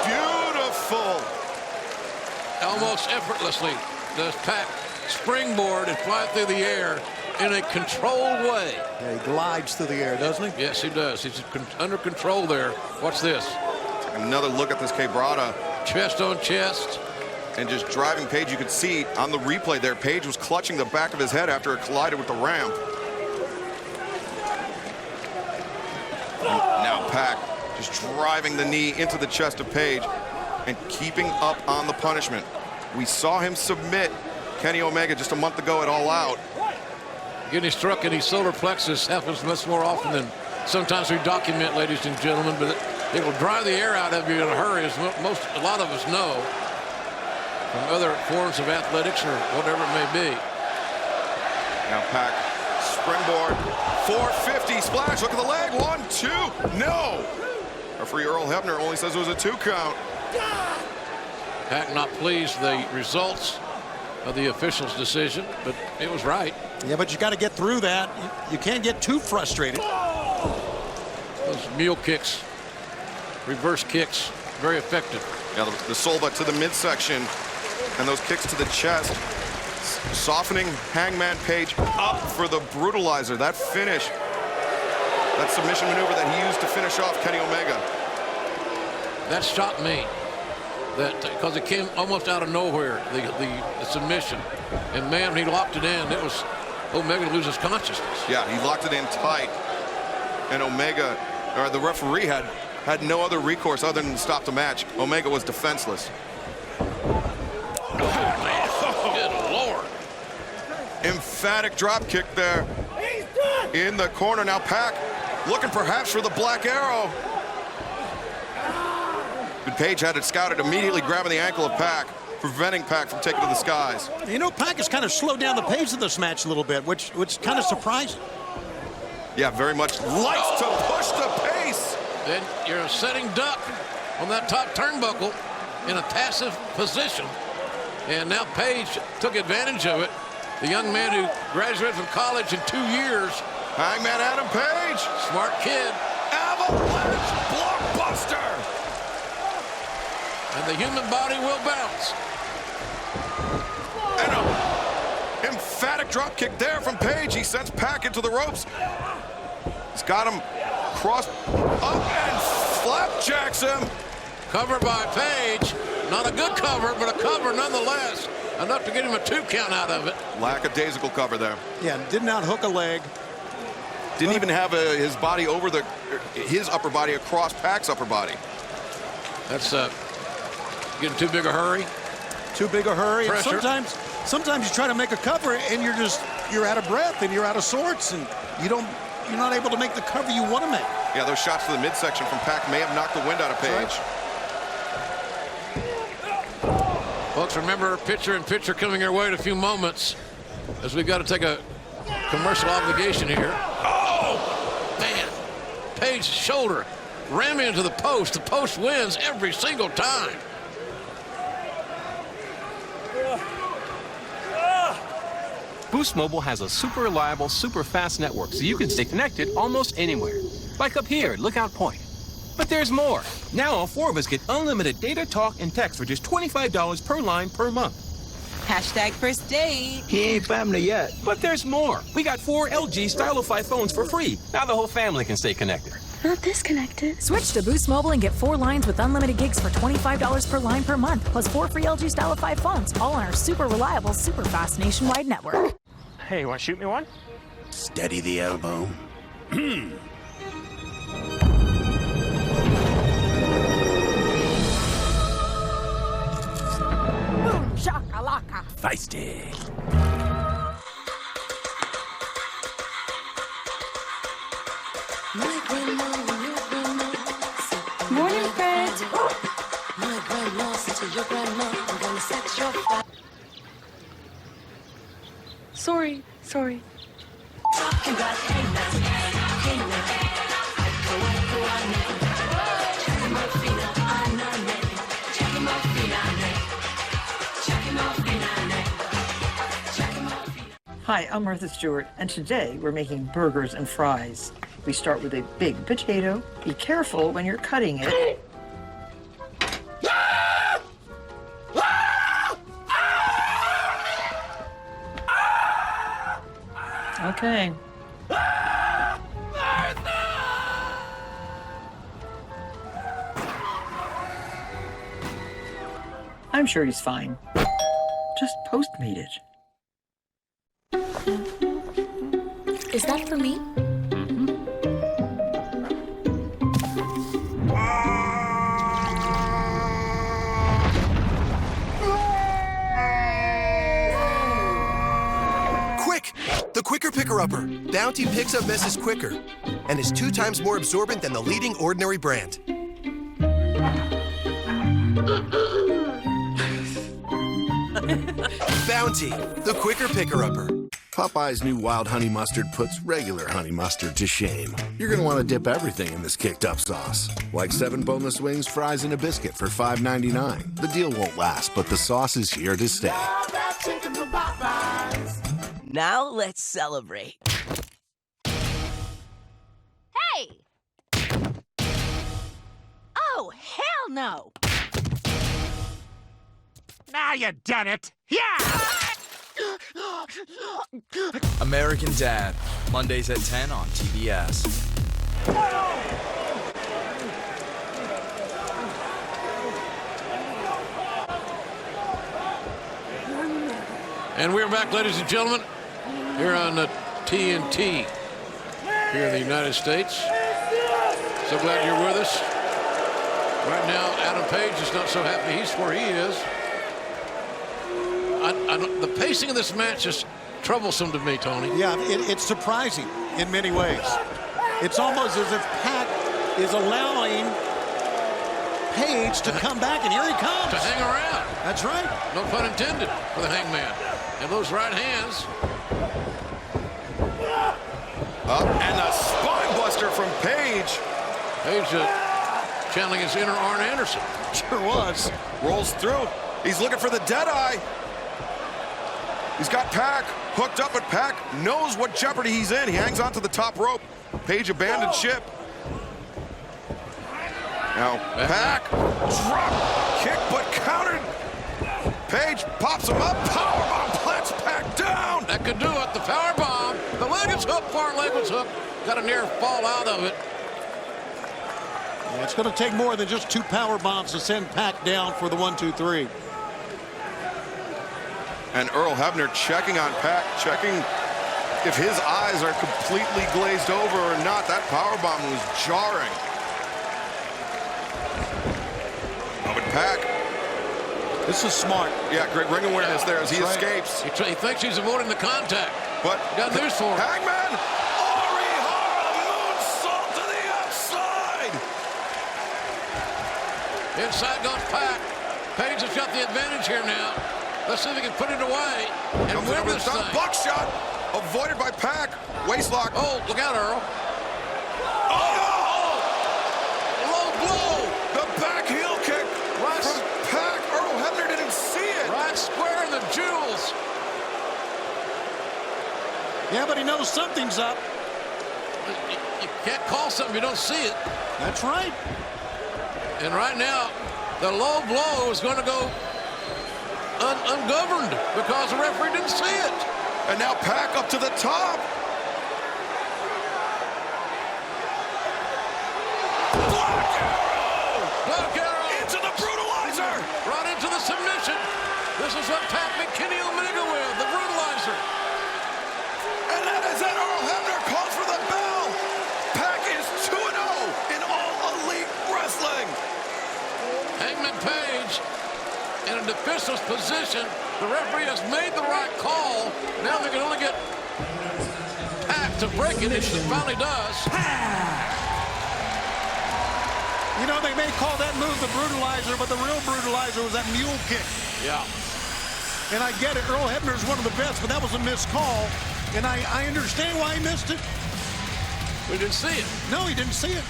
Beautiful. Almost effortlessly does Pac springboard and fly through the air in a controlled way. Yeah, he glides through the air, doesn't he? Yes, he does. He's under control there. Watch this. Another look at this quebrada. Chest on chest. And just driving Page, you could see on the replay there, Page was clutching the back of his head after it collided with the ramp. Now Pac just driving the knee into the chest of Page and keeping up on the punishment. We saw him submit Kenny Omega just a month ago at All Out. Getting struck in his solar plexus happens much more often than sometimes we document, ladies and gentlemen, but it will drive the air out of you in a hurry, as a lot of us know from other forms of athletics or whatever it may be. Now Pac, springboard, 450 splash, look at the leg, 1, 2, no! Referee Earl Hebner only says it was a 2 count. Pac not pleased the results of the official's decision, but it was right. Yeah, but you got to get through that. You can't get too frustrated. Those mule kicks, reverse kicks, very effective. Yeah, the Solba to the midsection and those kicks to the chest, softening Hangman Page up for the brutalizer. That finish, that submission maneuver that he used to finish off Kenny Omega. That shocked me. That because it came almost out of nowhere, the submission, and man, when he locked it in, it was Omega loses consciousness. Yeah, he locked it in tight, and Omega, or the referee had no other recourse other than to stop the match. Omega was defenseless. Oh man, good Lord! Emphatic drop kick there in the corner. Now Pac looking perhaps for the Black Arrow. But Page had it scouted, immediately grabbing the ankle of Pac, preventing Pac from taking to the skies. You know, Pac has kind of slowed down the pace of this match a little bit, which is kind of surprising. Yeah, very much likes to push the pace. Then you're a sitting duck on that top turnbuckle in a passive position. And now Page took advantage of it. The young man who graduated from college in 2 years. Hangman Adam Page. Smart kid. Avalanche blockbuster. And the human body will bounce. And an emphatic drop kick there from Page. He sends Pac into the ropes. He's got him crossed up and flapjacks him. Cover by Page. Not a good cover, but a cover nonetheless. Enough to get him a 2 count out of it. Lackadaisical cover there. Yeah, did not hook a leg. Didn't even have his body over his upper body across Pac's upper body. That's getting too big a hurry. Too big a hurry. And Pressure. sometimes you try to make a cover and you're out of breath and you're out of sorts and you're not able to make the cover you want to make. Yeah, those shots to the midsection from Pac may have knocked the wind out of Page. Folks, remember pitcher and pitcher coming your way in a few moments as we've got to take a commercial obligation here. Oh, man. Page's shoulder ram into the post. The post wins every single time. Boost Mobile has a super reliable, super fast network so you can stay connected almost anywhere. Like up here at Lookout Point. But there's more. Now all 4 of us get unlimited data, talk, and text for just $25 per line per month. Hashtag first date. He ain't family yet. But there's more. We got 4 LG Stylify phones for free. Now the whole family can stay connected. Not disconnected. Switch to Boost Mobile and get 4 lines with unlimited gigs for $25 per line per month, plus 4 free LG Stylify phones, all on our super reliable, super fast nationwide network. Hey, you want to shoot me one? Steady the elbow. Boom shakalaka. Feisty. Morning, friends. My grandma said to your grandma, I'm gonna set your fire. Sorry. Talking about Hi, I'm Martha Stewart, and today we're making burgers and fries. We start with a big potato. Be careful when you're cutting it. Okay. I'm sure he's fine. Just Postmate it. Is that for me? Quick! The Quicker Picker-Upper. Bounty picks up messes quicker and is 2 times more absorbent than the leading ordinary brand. Bounty, the Quicker Picker-Upper. Popeye's new wild honey mustard puts regular honey mustard to shame. You're going to want to dip everything in this kicked-up sauce. Like 7 boneless wings, fries, and a biscuit for $5.99. The deal won't last, but the sauce is here to stay. Now let's celebrate. Hey! Oh, hell no! Now you done it! Yeah! American Dad, Mondays at 10 on TBS. And we're back, ladies and gentlemen, here on the TNT here in the United States. So glad you're with us. Right now, Adam Page is not so happy he's where he is. The pacing of this match is troublesome to me, Tony. Yeah, it's surprising in many ways. It's almost as if Pat is allowing Page to come back, and here he comes. To hang around. That's right. No pun intended for the Hangman. And those right hands. Up, and a spine buster from Page. Page channeling his inner Arn Anderson. Sure was. Rolls through. He's looking for the Deadeye. He's got Pac hooked up, but Pac knows what jeopardy he's in. He hangs onto the top rope. Page abandoned ship. Now, Pac, drop kick, but countered. Page pops him up. Powerbomb plants Pac down. That could do it. The powerbomb. The leg is hooked. Far leg was hooked. Got a near fall out of it. Yeah, it's going to take more than just 2 power bombs to send Pac down for the 1-2-3. And Earl Hebner checking on Pac, checking if his eyes are completely glazed over or not. That powerbomb was jarring. Oh, but Pac. This is smart. Yeah, great ring awareness there as he escapes. He thinks he's avoiding the contact. But got news for him. Hangman! Moonsault to the outside! Inside goes Pac. Page has got the advantage here now. Let's see if he can put it away and win this thing. Buckshot avoided by Pac. Waistlock. Oh, look out, Earl. Oh! Low blow. The back heel kick from Pac. Earl Hebner didn't see it. Right square in the jewels. Yeah, but he knows something's up. You can't call something if you don't see it. That's right. And right now, the low blow is going to go ungoverned because the referee didn't see it. And now Pac up to the top. Black arrow. Into the brutalizer. Right into the submission. This is what Pat McKinney Omega with, the brutalizer. And that is it. Earl Hebner calls for the bell. Pac is 2-0 in All Elite Wrestling. Hangman Page in a defenseless position. The referee has made the right call. Now they can only get Pac to break it, and he finally does. You know, they may call that move the brutalizer, but the real brutalizer was that mule kick. Yeah. And I get it. Earl Hebner's one of the best, but that was a missed call. And I understand why he missed it. We didn't see it. No, he didn't see it.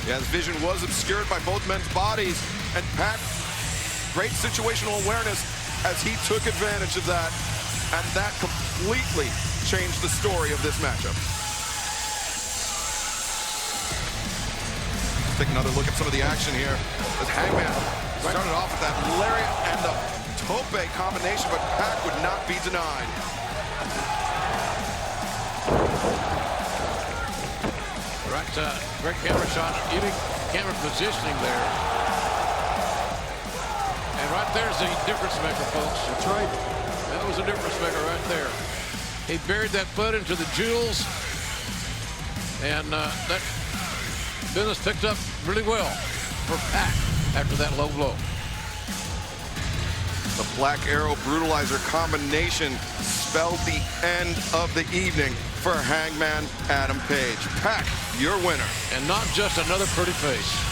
Yeah, his vision was obscured by both men's bodies, and Pac, great situational awareness as he took advantage of that, and that completely changed the story of this matchup. Let's take another look at some of the action here as Hangman started off with that lariat and the tope combination, but Pac would not be denied. Great camera shot, even camera positioning there. And right there's the difference maker, folks. That's right. That was a difference maker right there. He buried that foot into the jewels, and that business picked up really well for Pac after that low blow. The Black Arrow Brutalizer combination spelled the end of the evening for Hangman Adam Page. Pac, your winner. And not just another pretty face.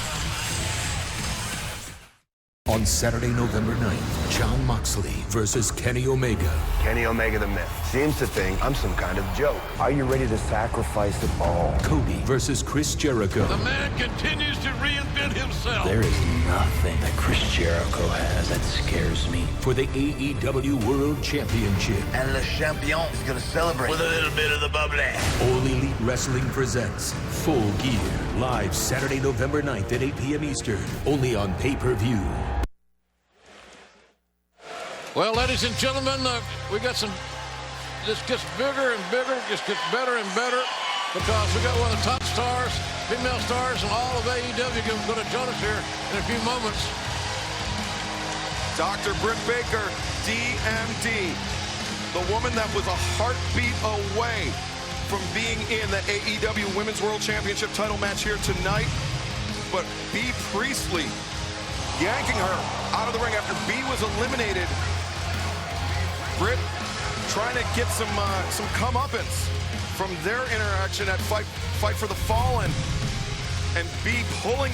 On Saturday, November 9th, Jon Moxley versus Kenny Omega. Kenny Omega the Myth seems to think I'm some kind of joke. Are you ready to sacrifice it all? Cody versus Chris Jericho. The man continues to reinvent himself. There is nothing that Chris Jericho has that scares me. For the AEW World Championship. And Le Champion is going to celebrate with a little bit of the bubbly. All Elite Wrestling presents Full Gear. Live Saturday, November 9th at 8 p.m. Eastern. Only on pay-per-view. Well, ladies and gentlemen, we got some, this gets bigger and bigger, just gets better and better, because we got one of the top stars, female stars, and all of AEW going to join us here in a few moments. Dr. Britt Baker, DMD, the woman that was a heartbeat away from being in the AEW Women's World Championship title match here tonight, but B. Priestley yanking her out of the ring after B was eliminated. Britt trying to get some comeuppance from their interaction at Fight for the Fallen, and B pulling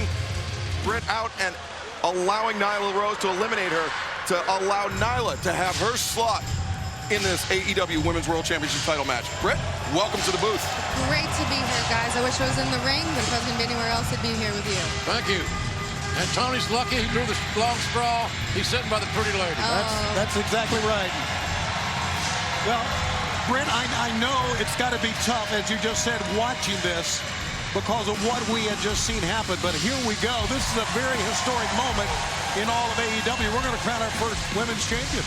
Britt out and allowing Nyla Rose to eliminate her to allow Nyla to have her slot in this AEW Women's World Championship title match. Britt, welcome to the booth. Great to be here, guys. I wish I was in the ring, but if I was going to be anywhere else, I'd be here with you. Thank you. And Tony's lucky he drew the long straw. He's sitting by the pretty lady. That's exactly right. Well, Brent, I know it's got to be tough, as you just said, watching this because of what we had just seen happen. But here we go. This is a very historic moment in all of AEW. We're going to crown our first women's champion.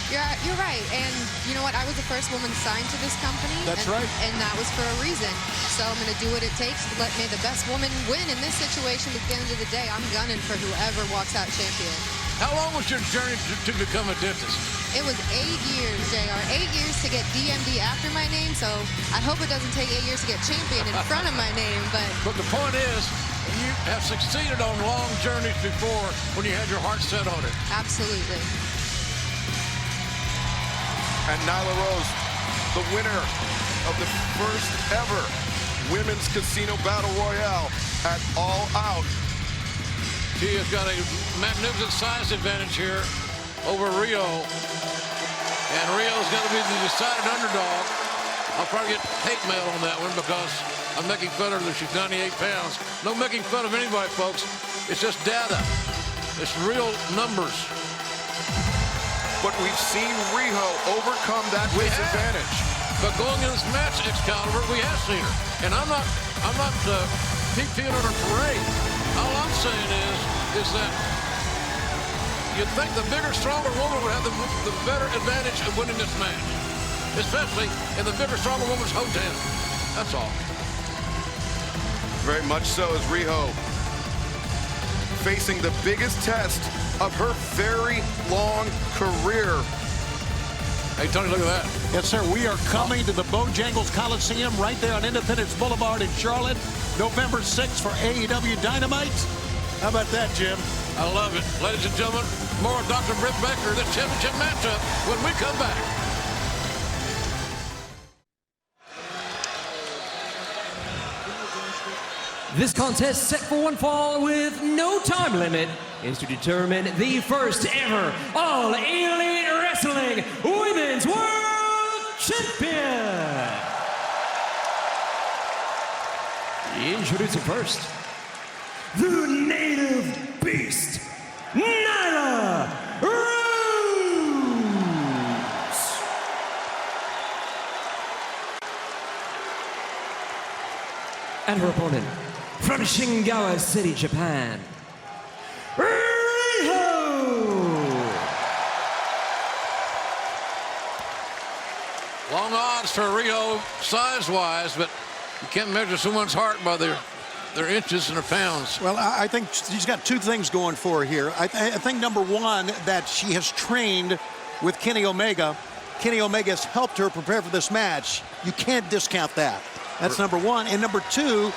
You're right. And you know what? I was the first woman signed to this company. That's right. And that was for a reason. So I'm going to do what it takes to let me the best woman win in this situation. But at the end of the day, I'm gunning for whoever walks out champion. How long was your journey to become a dentist? It was 8 years, JR. 8 years to get DMD after my name. So I hope it doesn't take 8 years to get champion in front of my name. But the point is, you have succeeded on long journeys before when you had your heart set on it. Absolutely. And Nyla Rose, the winner of the first ever Women's Casino Battle Royale at All Out. She has got a magnificent size advantage here over Rio. And Rio's got to be the decided underdog. I'll probably get hate mail on that one because I'm making fun of her that she's 98 pounds. No making fun of anybody, folks. It's just data. It's real numbers. But we've seen Riho overcome that disadvantage. But going in this match, Excalibur, we have seen her. And I'm not peeing on her parade. All I'm saying is that you'd think the bigger, stronger woman would have the better advantage of winning this match, especially in the bigger, stronger woman's hotel. That's all. Very much so, as Riho facing the biggest test of her very long career. Hey, Tony, look at that. Yes, sir. We are coming to the Bojangles Coliseum right there on Independence Boulevard in Charlotte, November 6th for AEW Dynamite. How about that, Jim? I love it. Ladies and gentlemen, more of Dr. Britt Baker, this championship matchup, when we come back. This contest, set for one fall with no time limit, is to determine the first ever All Elite Wrestling Women's World Champion. Introducing first, the native beast, Nyla Rose. And her opponent, from Shingawa City, Japan, Long odds for Rio size-wise, but you can't measure someone's heart by their inches and their pounds. Well, I think she's got two things going for her here. I think, number one, that she has trained with Kenny Omega. Kenny Omega has helped her prepare for this match. You can't discount that. That's number one. And number two,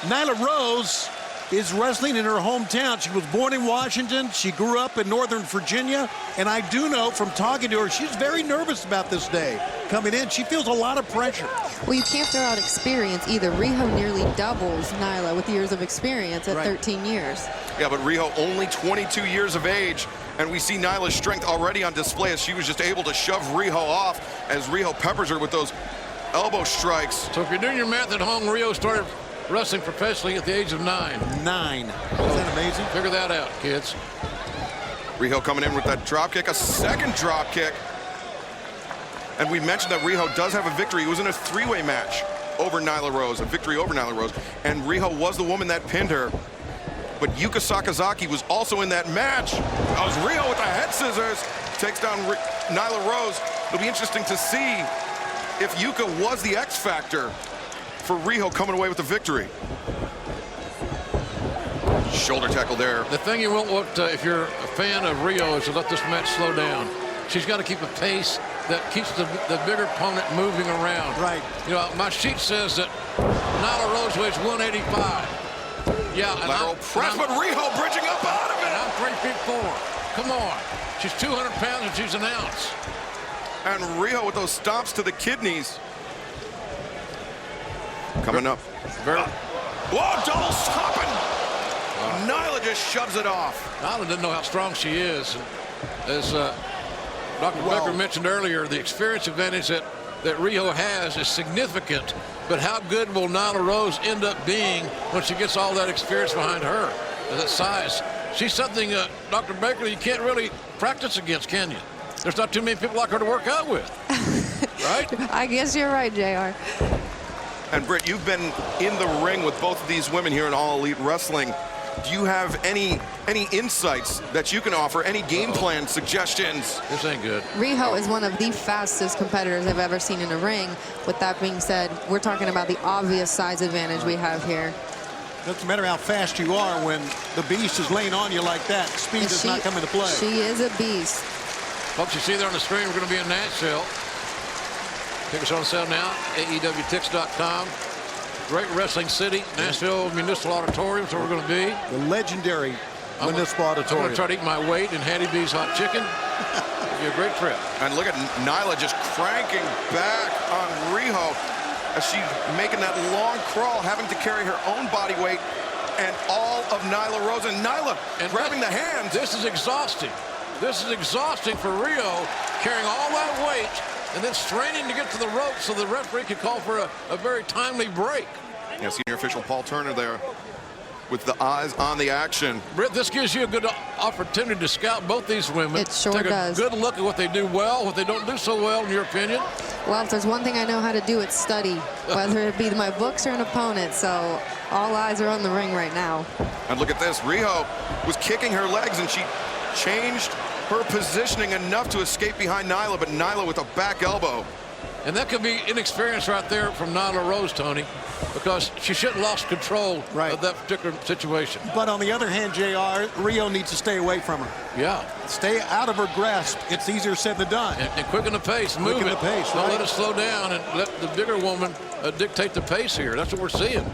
Nyla Rose is wrestling in her hometown. She was born in Washington. She grew up in Northern Virginia. And I do know from talking to her, she's very nervous about this day. Coming in, she feels a lot of pressure. Well, you can't throw out experience either. Riho nearly doubles Nyla with years of experience at 13 years. Yeah, but Riho only 22 years of age. And we see Nyla's strength already on display as she was just able to shove Riho off as Riho peppers her with those elbow strikes. So if you're doing your math at home, Rio started wrestling professionally at the age of 9. 9. Is that amazing? Figure that out, kids. Riho coming in with that drop kick, a second drop kick. And we mentioned that Riho does have a victory. It was in a three-way match over Nyla Rose, a victory over Nyla Rose. And Riho was the woman that pinned her. But Yuka Sakazaki was also in that match. That was Riho with the head scissors. Takes down Nyla Rose. It'll be interesting to see if Yuka was the X factor for Riho coming away with the victory. Shoulder tackle there. The thing you won't want, if you're a fan of Rio, is to let this match slow down. She's got to keep a pace that keeps the bigger opponent moving around. Right. You know, my sheet says that Nyla Rose weighs 185. Yeah. Lateral press, but Riho bridging up out of it. And I'm 3'4". Come on. She's 200 pounds and she's an ounce. And Riho with those stomps to the kidneys. Coming up. Whoa, double stomping. Nyla just shoves it off. Nyla didn't know how strong she is. As Dr. Becker mentioned earlier, the experience advantage that Riho has is significant. But how good will Nyla Rose end up being when she gets all that experience behind her? That size. She's something, Dr. Baker, you can't really practice against, can you? There's not too many people like her to work out with. Right? I guess you're right, JR. And Britt, you've been in the ring with both of these women here in All Elite Wrestling. Do you have any insights that you can offer? Any game plan suggestions? This ain't good. Riho is one of the fastest competitors I've ever seen in a ring. With that being said, we're talking about the obvious size advantage we have here. Doesn't matter how fast you are when the beast is laying on you like that. Speed does not come into play. She is a beast. Folks, you see there on the screen, we're going to be in Nashville. Tickets on sale now, Ae.Dubya.Trinitrotoluene.2019.2.10. Great wrestling city, Nashville Municipal Auditorium is where we're going to be. The legendary Municipal Auditorium. I'm going to try to eat my weight in Hattie B's hot chicken. It'll be a great trip. And look at Nyla just cranking back on Riho as she's making that long crawl, having to carry her own body weight and all of Nyla Rose. And Nyla grabbing the hands. This is exhausting. This is exhausting for Riho, carrying all that weight and then straining to get to the rope so the referee could call for a very timely break. Yeah, senior official Paul Turner there with the eyes on the action. Britt, this gives you a good opportunity to scout both these women. It sure does. does. Take a good look at what they do well, what they don't do so well, in your opinion. Well, if there's one thing I know how to do, it's study, whether it be my books or an opponent. So all eyes are on the ring right now. And look at this. Riho was kicking her legs, and she changed her positioning enough to escape behind Nyla, but Nyla with a back elbow. And that could be inexperience right there from Nyla Rose, Tony, because she shouldn't have lost control of that particular situation. But on the other hand, JR, Riho needs to stay away from her. Yeah. Stay out of her grasp. It's easier said than done. And quicken the pace, move quicken it. the pace, Don't right? let it slow down and let the bigger woman dictate the pace here. That's what we're seeing.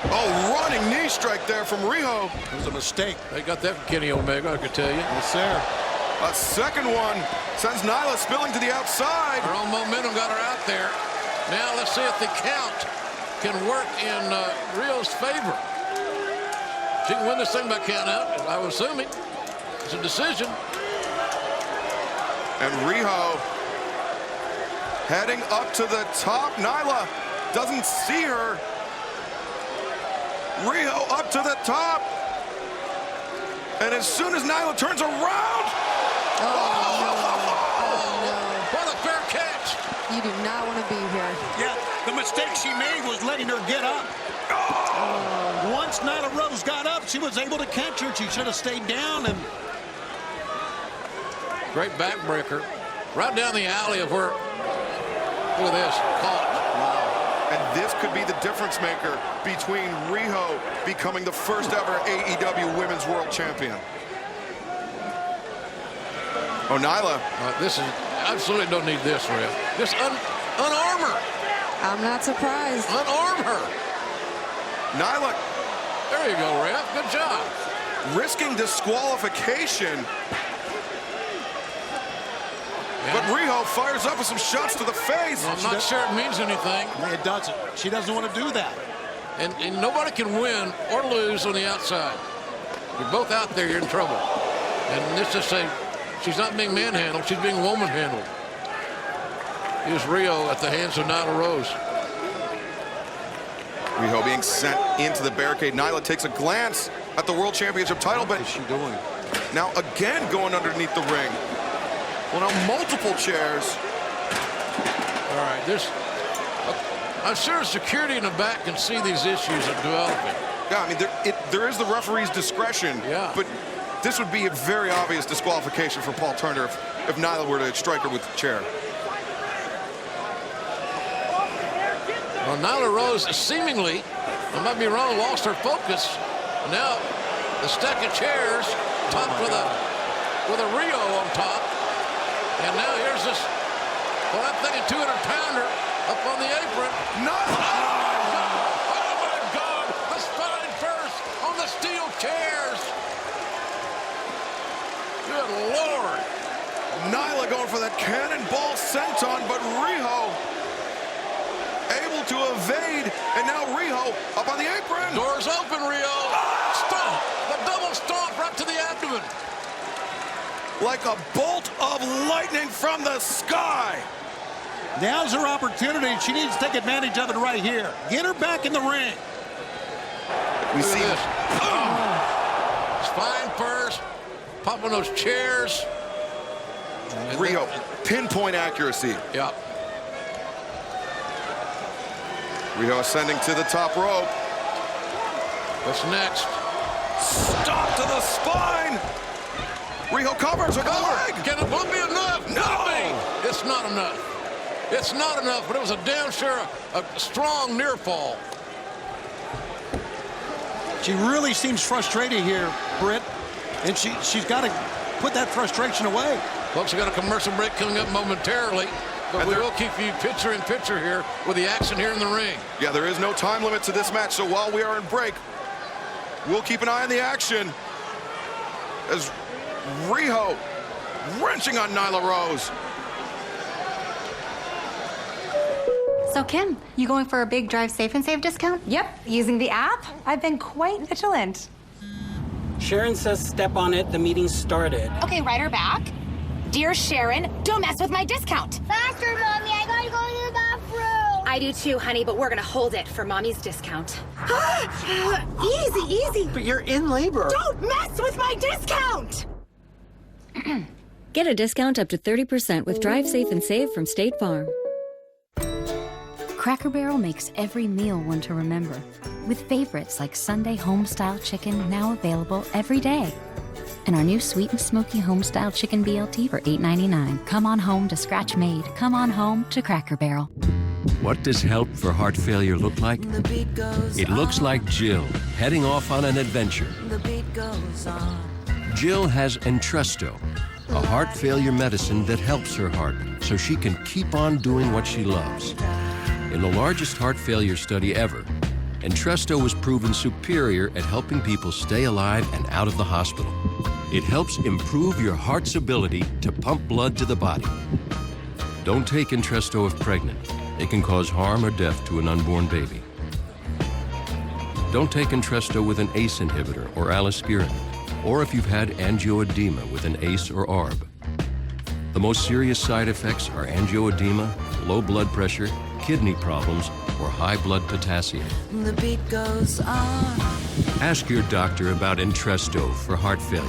Oh, running knee strike there from Riho. It was a mistake. They got that from Kenny Omega, I can tell you. Yes, sir. A second one sends Nyla spilling to the outside. Her own momentum got her out there. Now let's see if the count can work in Rio's favor. She can win this thing by count out, I was assuming. It's a decision. And Riho heading up to the top. Nyla doesn't see her. Riho up to the top. And as soon as Nyla turns around. What a fair catch. You do not want to be here. Yeah, the mistake she made was letting her get up. Once Nyla Rose got up, she was able to catch her. She should have stayed down. And great backbreaker. Right down the alley of where, look at this, caught. And this could be the difference maker between Riho becoming the first ever AEW Women's World Champion. Oh, Nyla. This is, absolutely don't need this, Ref. Just unarm her. I'm not surprised. Unarm her. Nyla. There you go, Ref. Good job. Risking disqualification. But Riho fires up with some shots to the face. I'm not sure it means anything. It doesn't. She doesn't want to do that. And nobody can win or lose on the outside. You're both out there, you're in trouble. And this is she's not being manhandled, she's being woman handled. Here's Riho at the hands of Nyla Rose. Riho being sent into the barricade. Nyla takes a glance at the World Championship title, but what is she doing? Now again going underneath the ring. Well, now multiple chairs. All right, I'm sure security in the back can see these issues are developing. Yeah, I mean, there is the referee's discretion, but this would be a very obvious disqualification for Paul Turner if Nyla were to strike her with the chair. Well, Nyla Rose seemingly, I might be wrong, lost her focus. Now, the stack of chairs topped with a Riho on top. And now here's this, well, I'm thinking 200-pounder up on the apron. No! Oh, my God! The spine first on the steel chairs. Good Lord. Nyla going for that cannonball senton, but Riho able to evade, and now Riho up on the apron. Doors open, Riho. Stomp! The double stomp right to the abdomen. Like a bolt of lightning from the sky. Now's her opportunity. She needs to take advantage of it right here. Get her back in the ring. We see this. Spine first, popping those chairs. Riho, pinpoint accuracy. Yeah. Riho ascending to the top rope. What's next? Stop to the spine. Riho covers with a leg. Can it be enough? No! It's not enough. It's not enough, but it was a damn sure a strong near fall. She really seems frustrated here, Britt, and she's got to put that frustration away. Folks, we got a commercial break coming up momentarily, but we will keep you picture in picture here with the action here in the ring. Yeah, there is no time limit to this match, so while we are in break, we'll keep an eye on the action as Riho wrenching on Nyla Rose. So Kim, you going for a big Drive Safe and Save discount? Yep, using the app. I've been quite vigilant. Sharon says step on it, the meeting started. Okay, write her back. Dear Sharon, don't mess with my discount. Faster, Mommy, I gotta go to the bathroom. I do too, honey, but we're gonna hold it for Mommy's discount. Easy, easy. But you're in labor. Don't mess with my discount! Get a discount up to 30% with Drive Safe and Save from State Farm. Cracker Barrel makes every meal one to remember, with favorites like Sunday Homestyle Chicken now available every day. And our new Sweet and Smoky Homestyle Chicken BLT for $8.99. Come on home to Scratch Made. Come on home to Cracker Barrel. What does help for heart failure look like? It looks like Jill heading off on an adventure. Jill has Entresto, a heart failure medicine that helps her heart so she can keep on doing what she loves. In the largest heart failure study ever, Entresto was proven superior at helping people stay alive and out of the hospital. It helps improve your heart's ability to pump blood to the body. Don't take Entresto if pregnant. It can cause harm or death to an unborn baby. Don't take Entresto with an ACE inhibitor or aliskiren, or if you've had angioedema with an ACE or ARB. The most serious side effects are angioedema, low blood pressure, kidney problems, or high blood potassium. The beat goes on. Ask your doctor about Entresto for heart failure.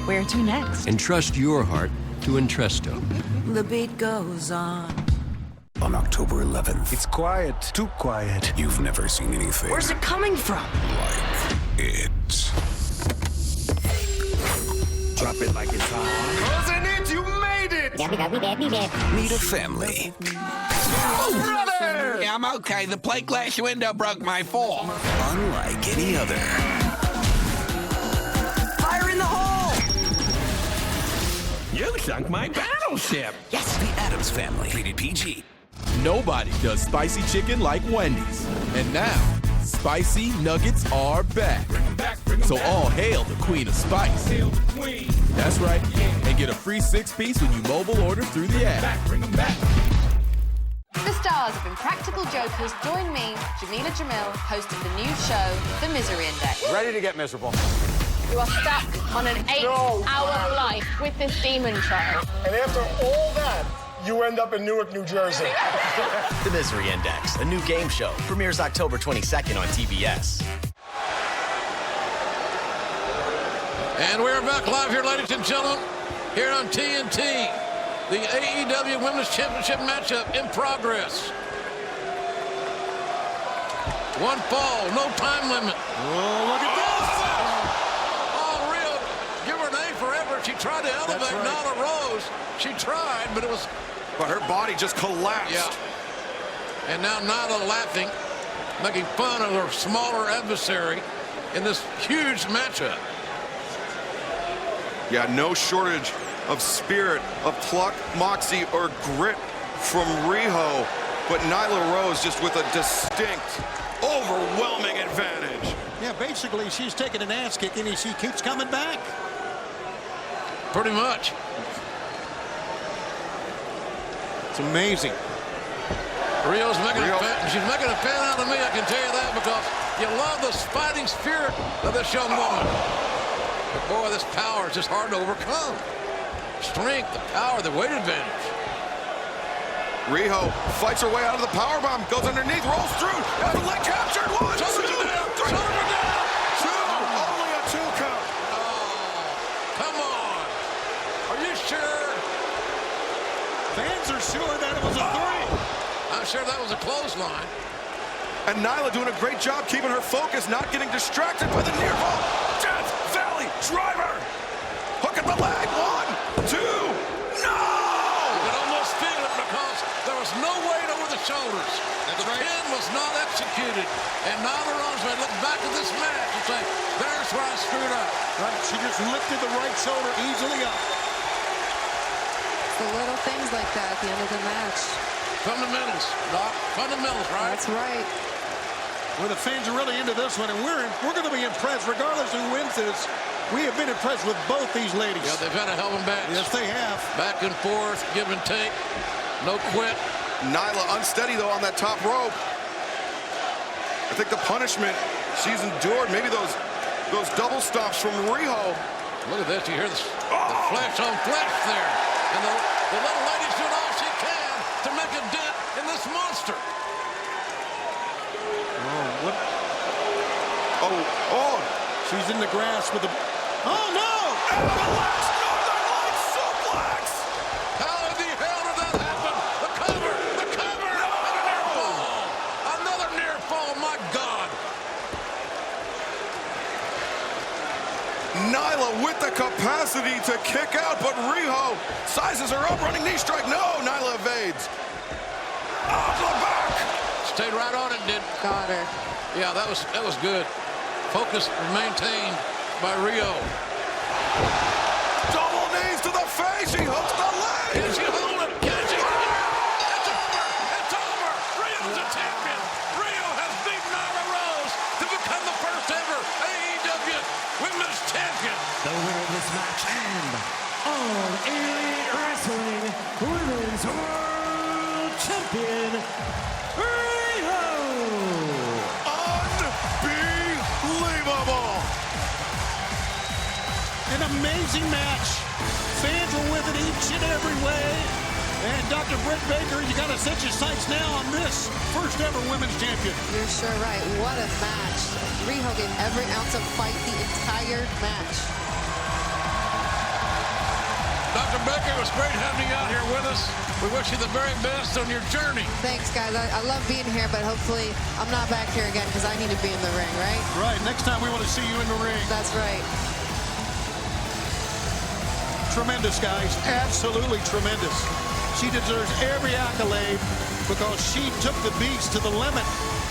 Where to next? Entrust your heart to Entresto. The beat goes on. On October 11th. It's quiet. Too quiet. You've never seen anything. Where's it coming from? Like it. Drop it like it's hot. Wasn't it? You made it! Need a family. Brother! Yeah, I'm okay. The plate glass window broke my fall. Unlike any other. Fire in the hole! You sunk my battleship. Yes, the Addams Family. Rated PG. Nobody does spicy chicken like Wendy's. And now, spicy nuggets are back. So all hail the queen of spice. That's right. And get a free 6-piece when you mobile order through the app. The stars of Impractical Jokers join me, Jamila Jamil, host of the new show, The Misery Index. Ready to get miserable. You are stuck on an 8-hour flight with this demon child. And after all that, you end up in Newark, New Jersey. The Misery Index, a new game show, premieres October 22nd on TBS. And we're back live here, ladies and gentlemen, here on TNT. The AEW Women's Championship matchup in progress. One fall, no time limit. Oh, look at this! Oh, Rhea, give her an A for effort. She tried to elevate Nyla Rose. She tried, but it was... But her body just collapsed. Yeah. And now Nyla laughing, making fun of her smaller adversary in this huge matchup. Yeah, no shortage of spirit, of pluck, moxie, or grit from Riho. But Nyla Rose just with a distinct, overwhelming advantage. Yeah, basically she's taking an ass kicking and she keeps coming back. Pretty much. It's amazing. Rio's making a fan. She's making a fan out of me, I can tell you that, because you love the fighting spirit of this young woman. But boy, this power is just hard to overcome. Strength, the power, the weight advantage. Riho fights her way out of the powerbomb, goes underneath, rolls through, has the leg captured. One, two, three, two, only a 2 count. Oh, come on. Are you sure? Fans are sure that it was a 3. I'm sure that was a clothesline. And Nyla doing a great job keeping her focus, not getting distracted by the near fall. Death Valley driver. Hook at the leg. 1, 2. No! You could almost feel it because there was no weight over the shoulders. The pin was not executed. And Nyla Rose may look back at this match and say, there's where I screwed up. Right, she just lifted the right shoulder easily up. The little things like that at the end of the match. Fundamentals, Doc. Fundamentals, right? That's right. Well, the fans are really into this one, and we're going to be impressed regardless who wins this. We have been impressed with both these ladies. Yeah, they've had a hell of a match. Yes, they have. Back and forth, give and take, no quit. Nyla unsteady, though, on that top rope. I think the punishment she's endured, maybe those double stops from Riho. Look at this. You hear the flesh on flesh there. And the little lady's doing all she can to make a dent in this monster. Oh, what? Oh. She's in the grass with the... Oh, no! And the last Northern Light suplex! How in the hell did that happen? The cover! And a near fall! Another near fall, my God! Nyla with the capacity to kick out, but Riho sizes her up, running knee strike. No, Nyla evades. Off the back. Stayed right on it, did. Got her. Yeah, that was good. Focus maintained by Riho. Double knees to the face. She hooks the leg. Can she hold it? Can she? It's over. It's over. Rio's a champion. Riho has beaten Nyla Rose to become the first ever AEW Women's Champion. The winner of this match and All Elite Wrestling Women's World Champion, Riho. Unbelievable. An amazing match. Fans were with it each and every way. And Dr. Britt Baker, you got to set your sights now on this first ever women's champion. You're sure right. What a match. Riho gave every ounce of fight the entire match. Dr. Baker, it was great having you out here with us. We wish you the very best on your journey. Thanks, guys. I love being here, but hopefully I'm not back here again because I need to be in the ring, right? Right. Next time we want to see you in the ring. That's right. Tremendous, guys. Absolutely tremendous. She deserves every accolade because she took the Beast to the limit.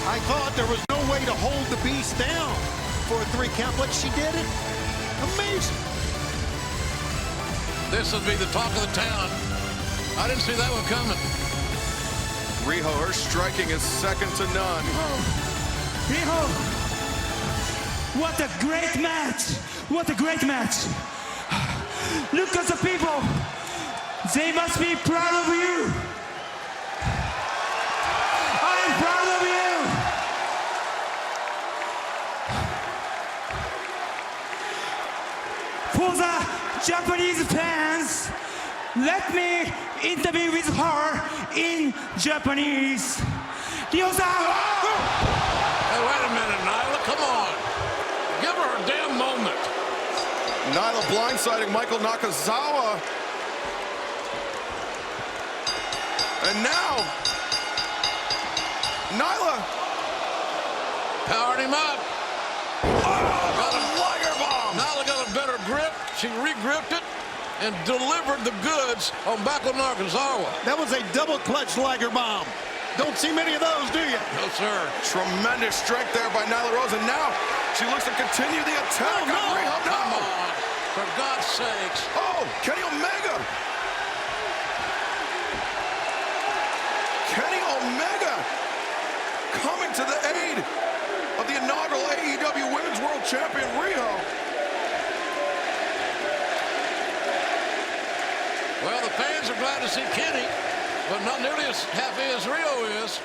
I thought there was no way to hold the Beast down for a 3 count, but she did it. Amazing. This will be the talk of the town. I didn't see that one coming. Riho, her striking is second to none. Riho, what a great match. What a great match. Look at the people. They must be proud of you. I am proud of you. For the Japanese fans, let me interview with her in Japanese. Ryo-san! Hey, wait a minute, Nyla. Come on. Give her a damn moment. Nyla blindsiding Michael Nakazawa. And now, Nyla powered him up. Got a Liger bomb. Nyla got a better grip. She regripped it and delivered the goods on Michael Nakazawa. That was a double clutch Liger bomb. Don't see many of those, do you? No, sir. Tremendous strength there by Nyla Rose, and now she looks to continue the attack on Riho. No! Come on, for God's sakes. Oh, Kenny Omega. Kenny Omega coming to the aid of the inaugural AEW Women's World Champion, Riho. Well, the fans are glad to see Kenny, but not nearly as happy as Riho is.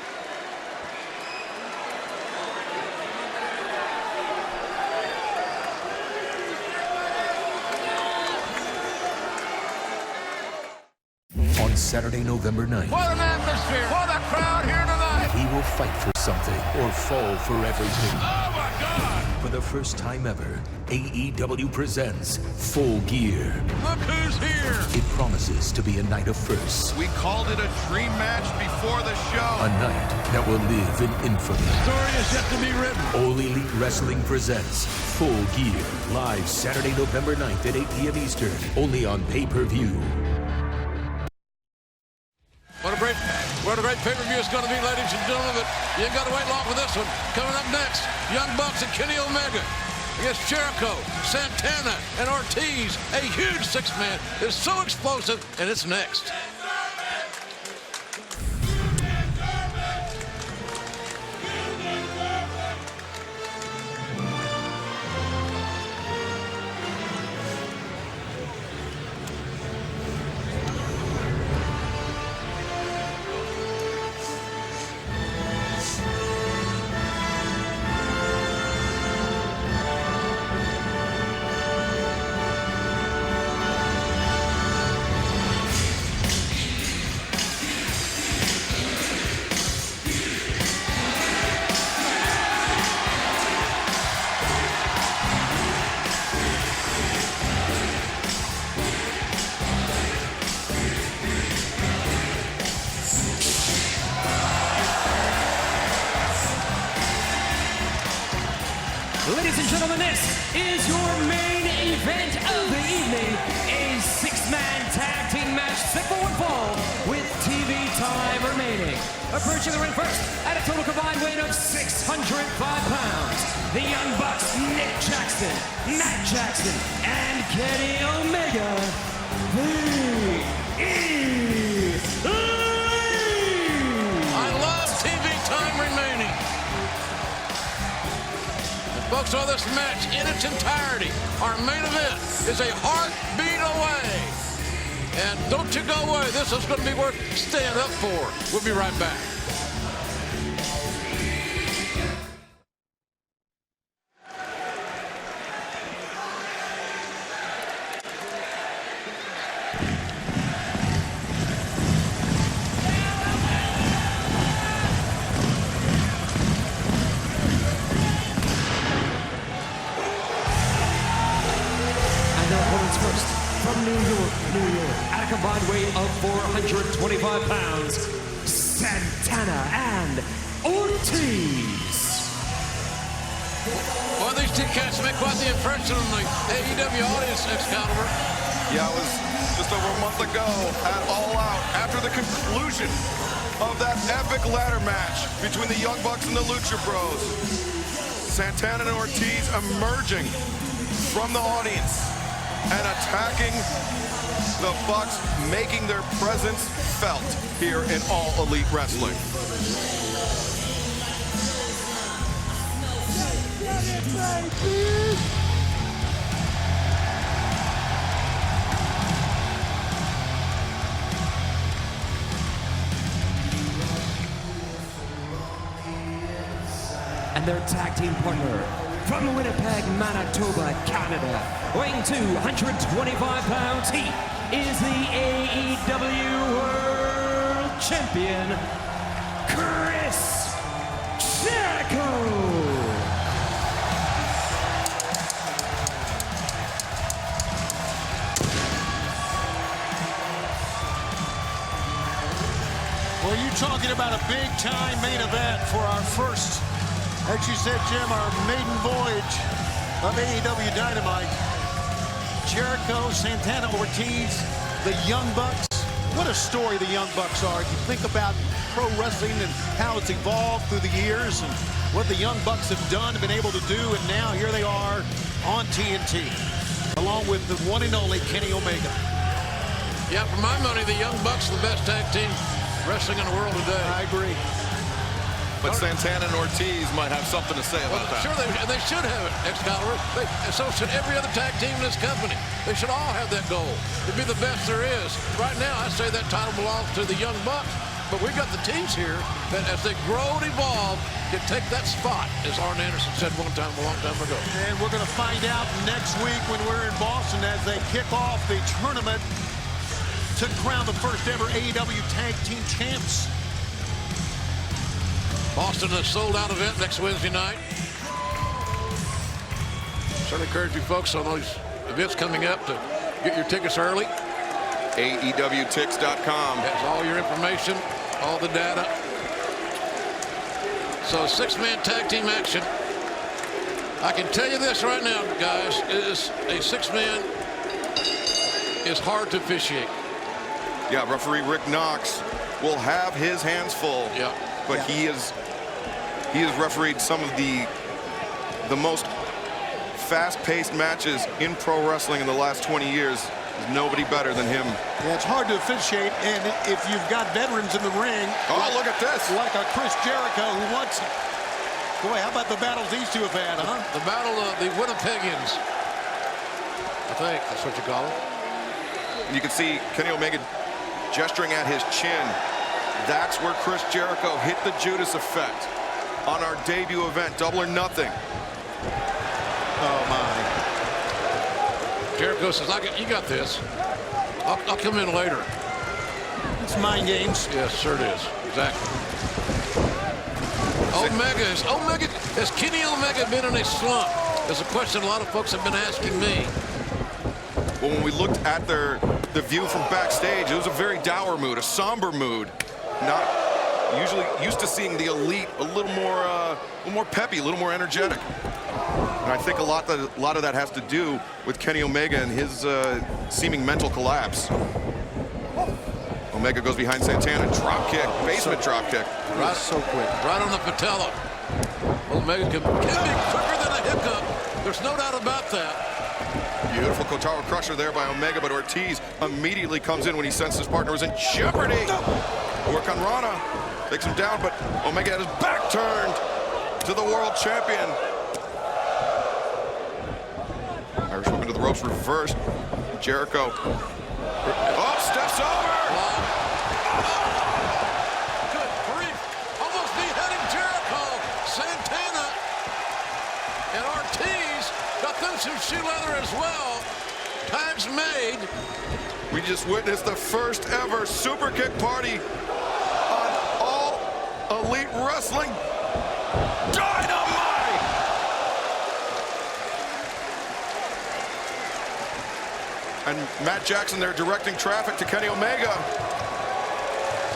On Saturday, November 9th, What an atmosphere. What a crowd here tonight. he will fight for something or fall for everything. Oh, my God. For the first time ever, AEW presents Full Gear. Look who's here. It promises to be a night of firsts. We called it a dream match before the show. A night that will live in infamy. The story is yet to be written. All Elite Wrestling presents Full Gear. Live Saturday, November 9th at 8 p.m. Eastern. Only on pay-per-view. What a great pay-per-view it's going to be, ladies and gentlemen, but you ain't got to wait long for this one. Coming up next, Young Bucks and Kenny Omega against Jericho, Santana, and Ortiz. A huge six-man. It's so explosive, and it's next. Ladies and gentlemen, this is your main event of the evening. A six-man tag team match set for one fall with TV time remaining. Approaching the ring first at a total combined weight of 605 pounds. The Young Bucks, Nick Jackson, Matt Jackson, and Kenny Omega. I love TV time remaining. Folks, on this match in its entirety, our main event is a heartbeat away. And don't you go away. This is going to be worth staying up for. We'll be right back. from New York, at a combined weight of 425 pounds, Santana and Ortiz. Well, these two cats make quite the impression on the AEW audience, Excalibur. Yeah, it was just over a month ago at All Out, after the conclusion of that epic ladder match between the Young Bucks and the Lucha Bros. Santana and Ortiz emerging from the audience and attacking the Bucks, making their presence felt here in All Elite Wrestling. And their tag team partner from Winnipeg, Manitoba, Canada, weighing 225 pounds, he is the AEW World Champion, Chris Jericho. Well, you're talking about a big-time main event for our first, as you said, Jim, our maiden voyage of AEW Dynamite. Jericho, Santana, Ortiz, the Young Bucks. What a story the Young Bucks are. You think about pro wrestling and how it's evolved through the years and what the Young Bucks have done, been able to do, and now here they are on TNT, along with the one and only Kenny Omega. Yeah, for my money, the Young Bucks are the best tag team wrestling in the world today. I agree. But Santana and Ortiz might have something to say about that. Sure, they should have it, Excalibur. So should every other tag team in this company. They should all have that goal, to be the best there is. Right now, I say that title belongs to the Young Bucks, but we've got the teams here that, as they grow and evolve, can take that spot, as Arn Anderson said one time a long time ago. And we're going to find out next week when we're in Boston as they kick off the tournament to crown the first ever AEW Tag Team Champs. Boston, a sold-out event next Wednesday night. Certainly encourage you folks on those events coming up to get your tickets early. AEWTix.com. That's all your information, all the data. So six-man tag team action. I can tell you this right now, guys, is a six-man is hard to officiate. Yeah, referee Rick Knox will have his hands full. Yeah. But he has refereed some of the most fast-paced matches in pro wrestling in the last 20 years. There's nobody better than him. Yeah, it's hard to officiate, and if you've got veterans in the ring. Oh, look at this. Like a Chris Jericho who wants it. Boy, how about the battles these two have had, huh? The battle of the Winnipegians. I think that's what you call it. You can see Kenny Omega gesturing at his chin. That's where Chris Jericho hit the Judas effect on our debut event, Double or Nothing. Oh, my. Jericho says, you got this. I'll come in later. It's mind games. Yes, sure it is. Exactly. Has Kenny Omega been in a slump? There's a question a lot of folks have been asking me. Well, when we looked at the view from backstage, it was a very dour mood, a somber mood. Not usually used to seeing the Elite a little more peppy, a little more energetic. And I think a lot of that has to do with Kenny Omega and his seeming mental collapse. Omega goes behind Santana, drop kick, basement drop kick. Right, so quick, right on the patella. Omega can be quicker than a hiccup. There's no doubt about that. Beautiful Kotaro crusher there by Omega, but Ortiz immediately comes in when he sensed his partner was in jeopardy. Work on Rana, takes him down, but Omega had his back turned to the world champion. Irish whip into the ropes, reversed. Jericho. Oh, steps over. Good grief. Almost beheading Jericho. Santana and Ortiz got them some shoe leather as well. Times made. We just witnessed the first ever super kick party on All Elite Wrestling. Dynamite! And Matt Jackson there directing traffic to Kenny Omega.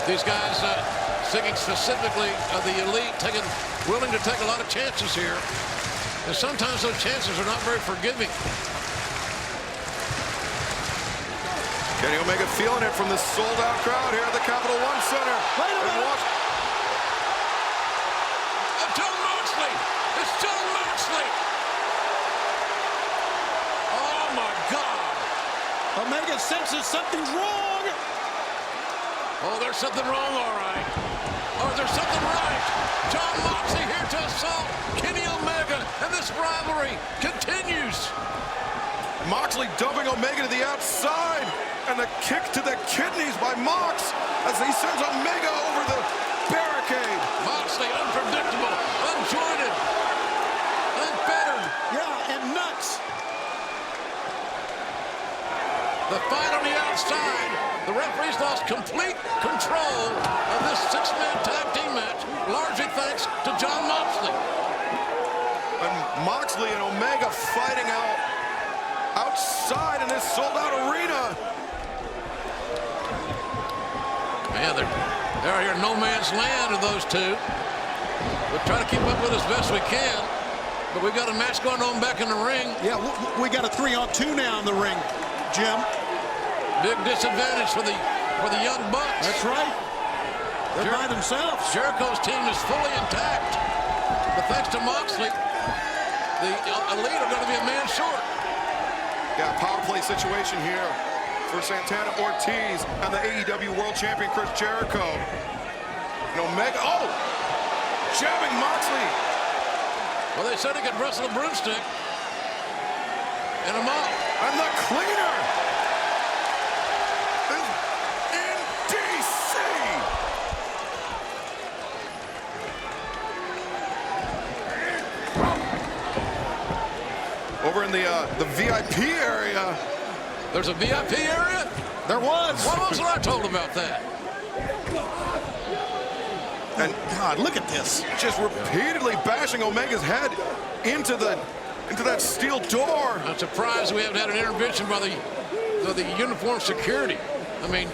These guys thinking specifically of the elite, willing to take a lot of chances here. And sometimes those chances are not very forgiving. Kenny Omega feeling it from the sold-out crowd here at the Capital One Center. Wait a minute. John Moxley. It's John Moxley. Oh, my God. Omega senses something's wrong. Oh, there's something wrong, all right. Oh, there's something right. John Moxley here to assault Kenny Omega, and this rivalry continues. Moxley dumping Omega to the outside, and the kick to the kidneys by Mox as he sends Omega over the barricade. Moxley, unpredictable, unjointed, unfettered. Yeah, and nuts. The fight on the outside. The referees lost complete control of this six-man tag team match, largely thanks to John Moxley. And Moxley and Omega fighting outside in this sold-out arena. Man, they're out here in no man's land of those two. We'll try to keep up with as best we can, but we've got a match going on back in the ring. Yeah, we got a 3-on-2 now in the ring, Jim. Big disadvantage for the Young Bucks. That's right. They're by themselves. Jericho's team is fully intact. But thanks to Moxley, the Elite are going to be a man short. Yeah, power play situation here for Santana Ortiz and the AEW World Champion Chris Jericho. And Omega, jabbing Moxley. Well, they said he could wrestle a broomstick. And a mop. And the cleaner. Over in the VIP area. There's a VIP area? There was. What wasn't I told about that? And God, look at this. Just repeatedly bashing Omega's head into that steel door. I'm surprised we haven't had an intervention by the uniformed security. I mean,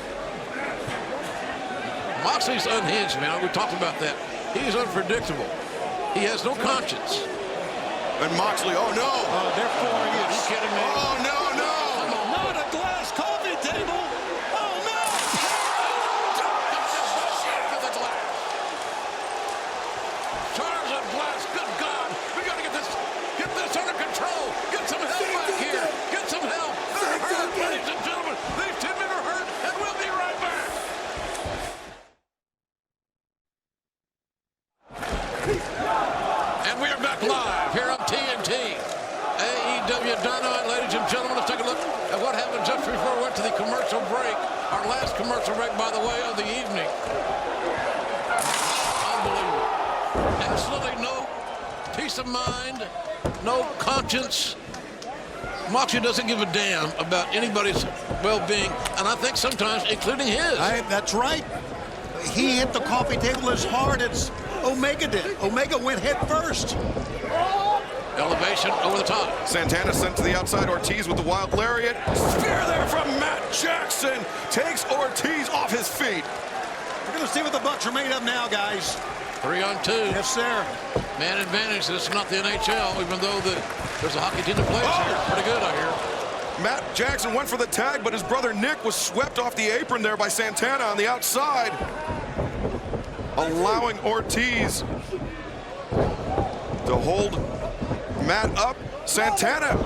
Moxley's unhinged, man. We talked about that. He's unpredictable. He has no conscience. And Moxley, oh no! Oh, they're pouring it. Are you kidding me? Oh no, no! Not a glass coffee table! Oh no! Jars of glass, good God! We gotta get this under control! Get some help back here! Get some help! They're hurt, ladies and gentlemen! These 10 men are hurt, and we'll be right back! And we are back live here on TNT. Ae.E.Dubya.Trinitrotoluene, ladies and gentlemen, let's take a look at what happened just before we went to the commercial break. Our last commercial break, by the way, of the evening. Unbelievable. Absolutely no peace of mind, no conscience. Moxley doesn't give a damn about anybody's well-being, and I think sometimes including his. That's right. He hit the coffee table as hard as Omega did. Omega went head first. Elevation over the top. Santana sent to the outside. Ortiz with the wild lariat. Spear there from Matt Jackson. Takes Ortiz off his feet. We're going to see what the Bucks are made of now, guys. 3-on-2. Yes, sir. Man advantage. This is not the NHL, even though there's a hockey team that plays here. Pretty good, I hear. Matt Jackson went for the tag, but his brother Nick was swept off the apron there by Santana on the outside, allowing Ortiz to hold Matt up. Santana,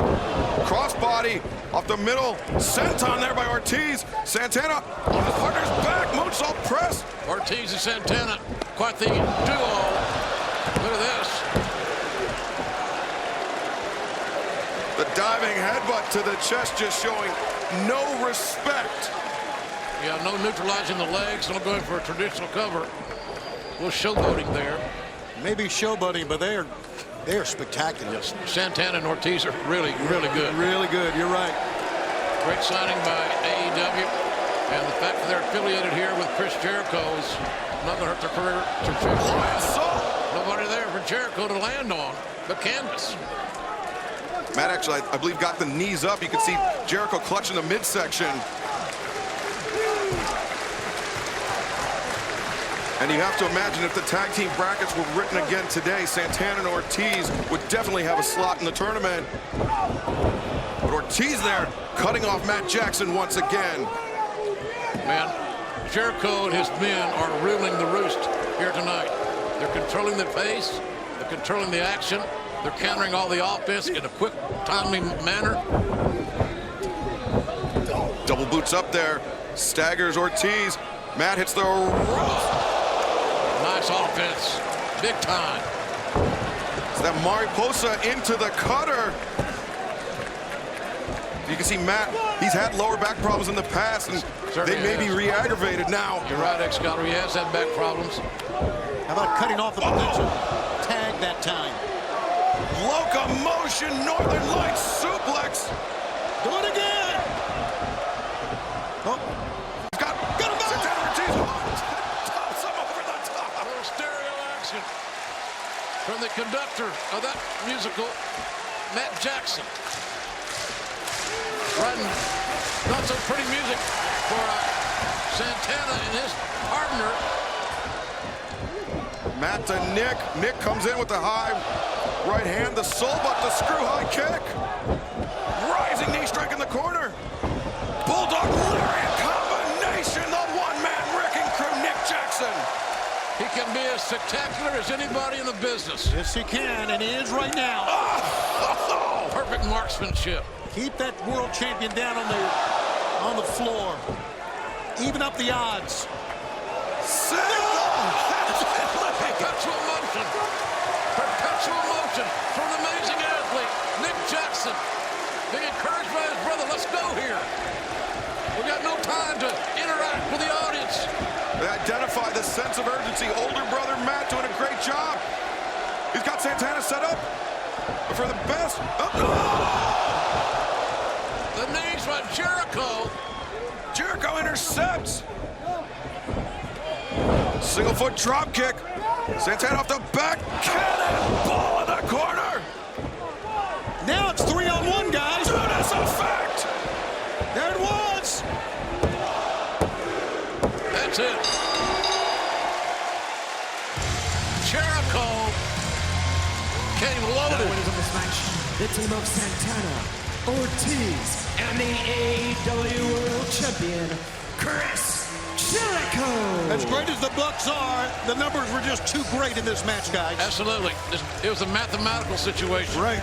crossbody off the middle, senton there by Ortiz. Santana on his partner's back, moonsault press. Ortiz and Santana, quite the duo. Look at this. The diving headbutt to the chest, just showing no respect. Yeah, no neutralizing the legs, no going for a traditional cover. A little showboating there. Maybe showboating, but they are spectacular. Yes, Santana and Ortiz are really, really good. Really good, you're right. Great signing by AEW. And the fact that they're affiliated here with Chris Jericho is not going to hurt their career. Nobody there for Jericho to land on, but canvas. Matt actually, I believe, got the knees up. You can see Jericho clutching the midsection. And you have to imagine if the tag team brackets were written again today, Santana and Ortiz would definitely have a slot in the tournament. But Ortiz there, cutting off Matt Jackson once again. Man, Jericho and his men are ruling the roost here tonight. They're controlling the pace, they're controlling the action, they're countering all the offense in a quick, timely manner. Double boots up there, staggers Ortiz. Matt hits the roof. Nice offense, big time. It's that Mariposa into the cutter. You can see Matt, he's had lower back problems in the past, and Certainly they may be re-aggravated now. You're right, Excalibur, he has had back problems. How about cutting off the potential tag that time? Locomotion Northern Lights suplex. Do it again. Oh. Got him back. Santana Ortiz tops him over the top. A little stereo action from the conductor of that musical, Matt Jackson. Writing not so pretty music for Santana and his partner. Matt to Nick. Nick comes in with the high right hand, the soul, but the screw high kick. Rising knee strike in the corner. Bulldog lariat combination. The one-man wrecking crew, Nick Jackson. He can be as spectacular as anybody in the business. Yes, he can, and he is right now. Perfect marksmanship. Keep that world champion down on the floor. Even up the odds. Perpetual motion. Perpetual motion from an amazing athlete, Nick Jackson. Being encouraged by his brother. Let's go here. We got no time to interact with the audience. They identify the sense of urgency. Older brother Matt doing a great job. He's got Santana set up for the best. The knees by Jericho. Jericho intercepts. Single foot drop kick. Santana off the back. Cannonball in the corner. Now it's 3-on-1, guys. To this effect. There it was. That's it. Jericho came loaded. The winners of this match, the team of Santana, Ortiz, and the AEW World Champion, Chris Jericho. As great as the Bucks are, the numbers were just too great in this match, guys. Absolutely. It was a mathematical situation. Right.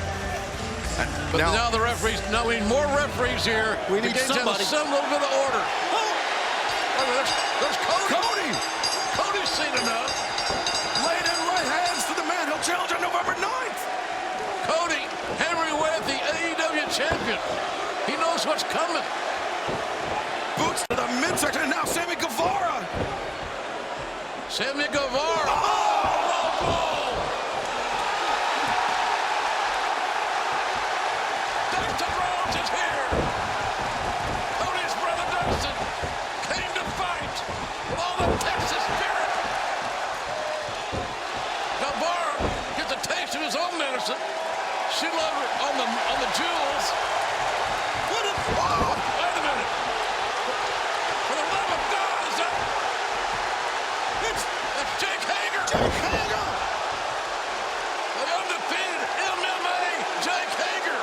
But now the referees, we need more referees here. We need somebody. Some little bit of order. Oh. There's Cody. Cody's seen enough. Laid in right hands to the man he'll challenge on November 9th. Cody hammering away at the AEW champion. He knows what's coming. Boots to the midsection, and now Sammy Guevara. Sammy Guevara. Dustin Rhodes is here. Cody's brother Dustin came to fight with all the Texas spirit. Guevara gets a taste of his own medicine. Shoot over on the jewels. Wait a minute. For the love of God, is that? It's Jake Hager. Jake Hager. The undefeated MMA Jake Hager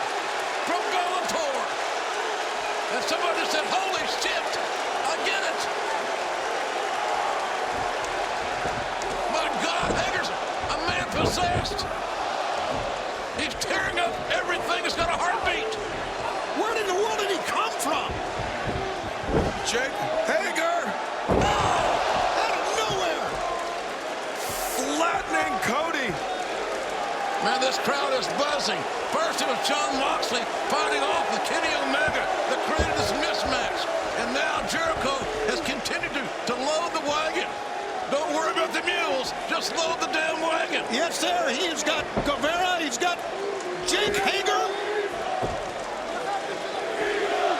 from Bellator. And somebody said, holy shit, I get it. My God, Hager's a man possessed. He's tearing up everything that's got a heartbeat. Where in the world did he come from? Jake Hager. Out of nowhere. Flattening Cody. Man, this crowd is buzzing. First it was John Moxley fighting off with Kenny Omega that created this mismatch. And now Jericho has continued to load the wagon. Don't worry about the mules. Just load the damn wagon. Yes, sir. He's got Guevara. He's got Jake Hager.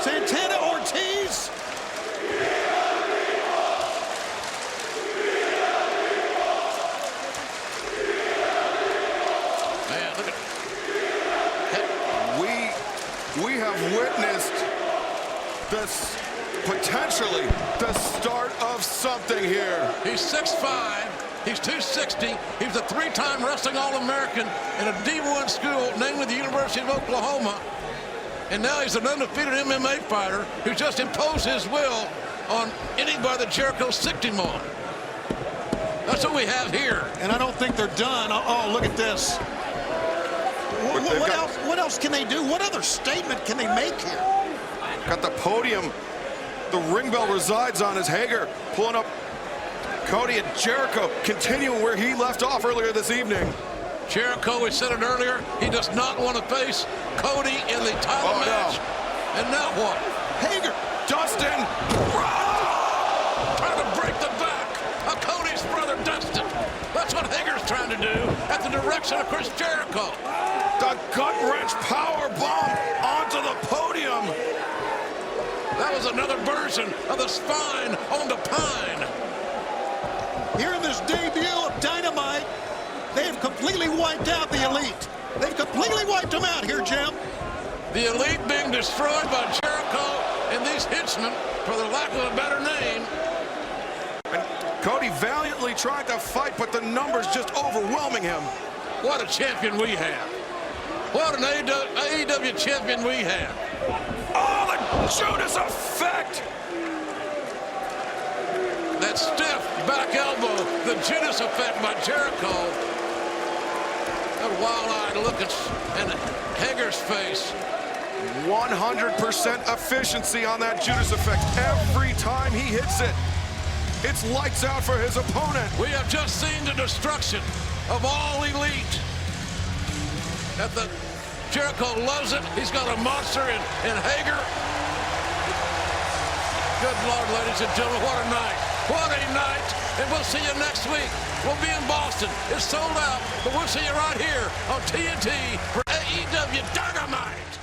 Santana Ortiz. Man, look at We We have witnessed this potentially the start of something here. He's 6'5", he's 260, he's a three-time wrestling All-American in a D1 school, namely the University of Oklahoma. And now he's an undefeated MMA fighter who just imposed his will on anybody that Jericho sicked him on. That's what we have here. And I don't think they're done. Oh, look at this. What else can they do? What other statement can they make here? Got the podium. The ring bell resides on as Hager pulling up Cody, and Jericho continuing where he left off earlier this evening. Jericho, we said it earlier, he does not want to face Cody in the title match. No. And now what? Hager, Dustin, trying to break the back of Cody's brother Dustin. That's what Hager's trying to do at the direction of Chris Jericho. The gut wrench power bomb onto the podium. That was another version of the spine on the pine. Here in this debut of Dynamite, they've completely wiped out the Elite. They've completely wiped them out here, Jim. The Elite being destroyed by Jericho and these henchmen, for the lack of a better name. And Cody valiantly tried to fight, but the numbers just overwhelming him. What a champion we have. What an AEW champion we have. Oh, the Judas effect! That stiff back elbow, the Judas effect by Jericho. That wild-eyed look in Hager's face. 100% efficiency on that Judas effect. Every time he hits it, it's lights out for his opponent. We have just seen the destruction of all Elite. Jericho loves it. He's got a monster in Hager. Good Lord, ladies and gentlemen, what a night. What a night. And we'll see you next week. We'll be in Boston. It's sold out, but we'll see you right here on TNT for AEW Dynamite.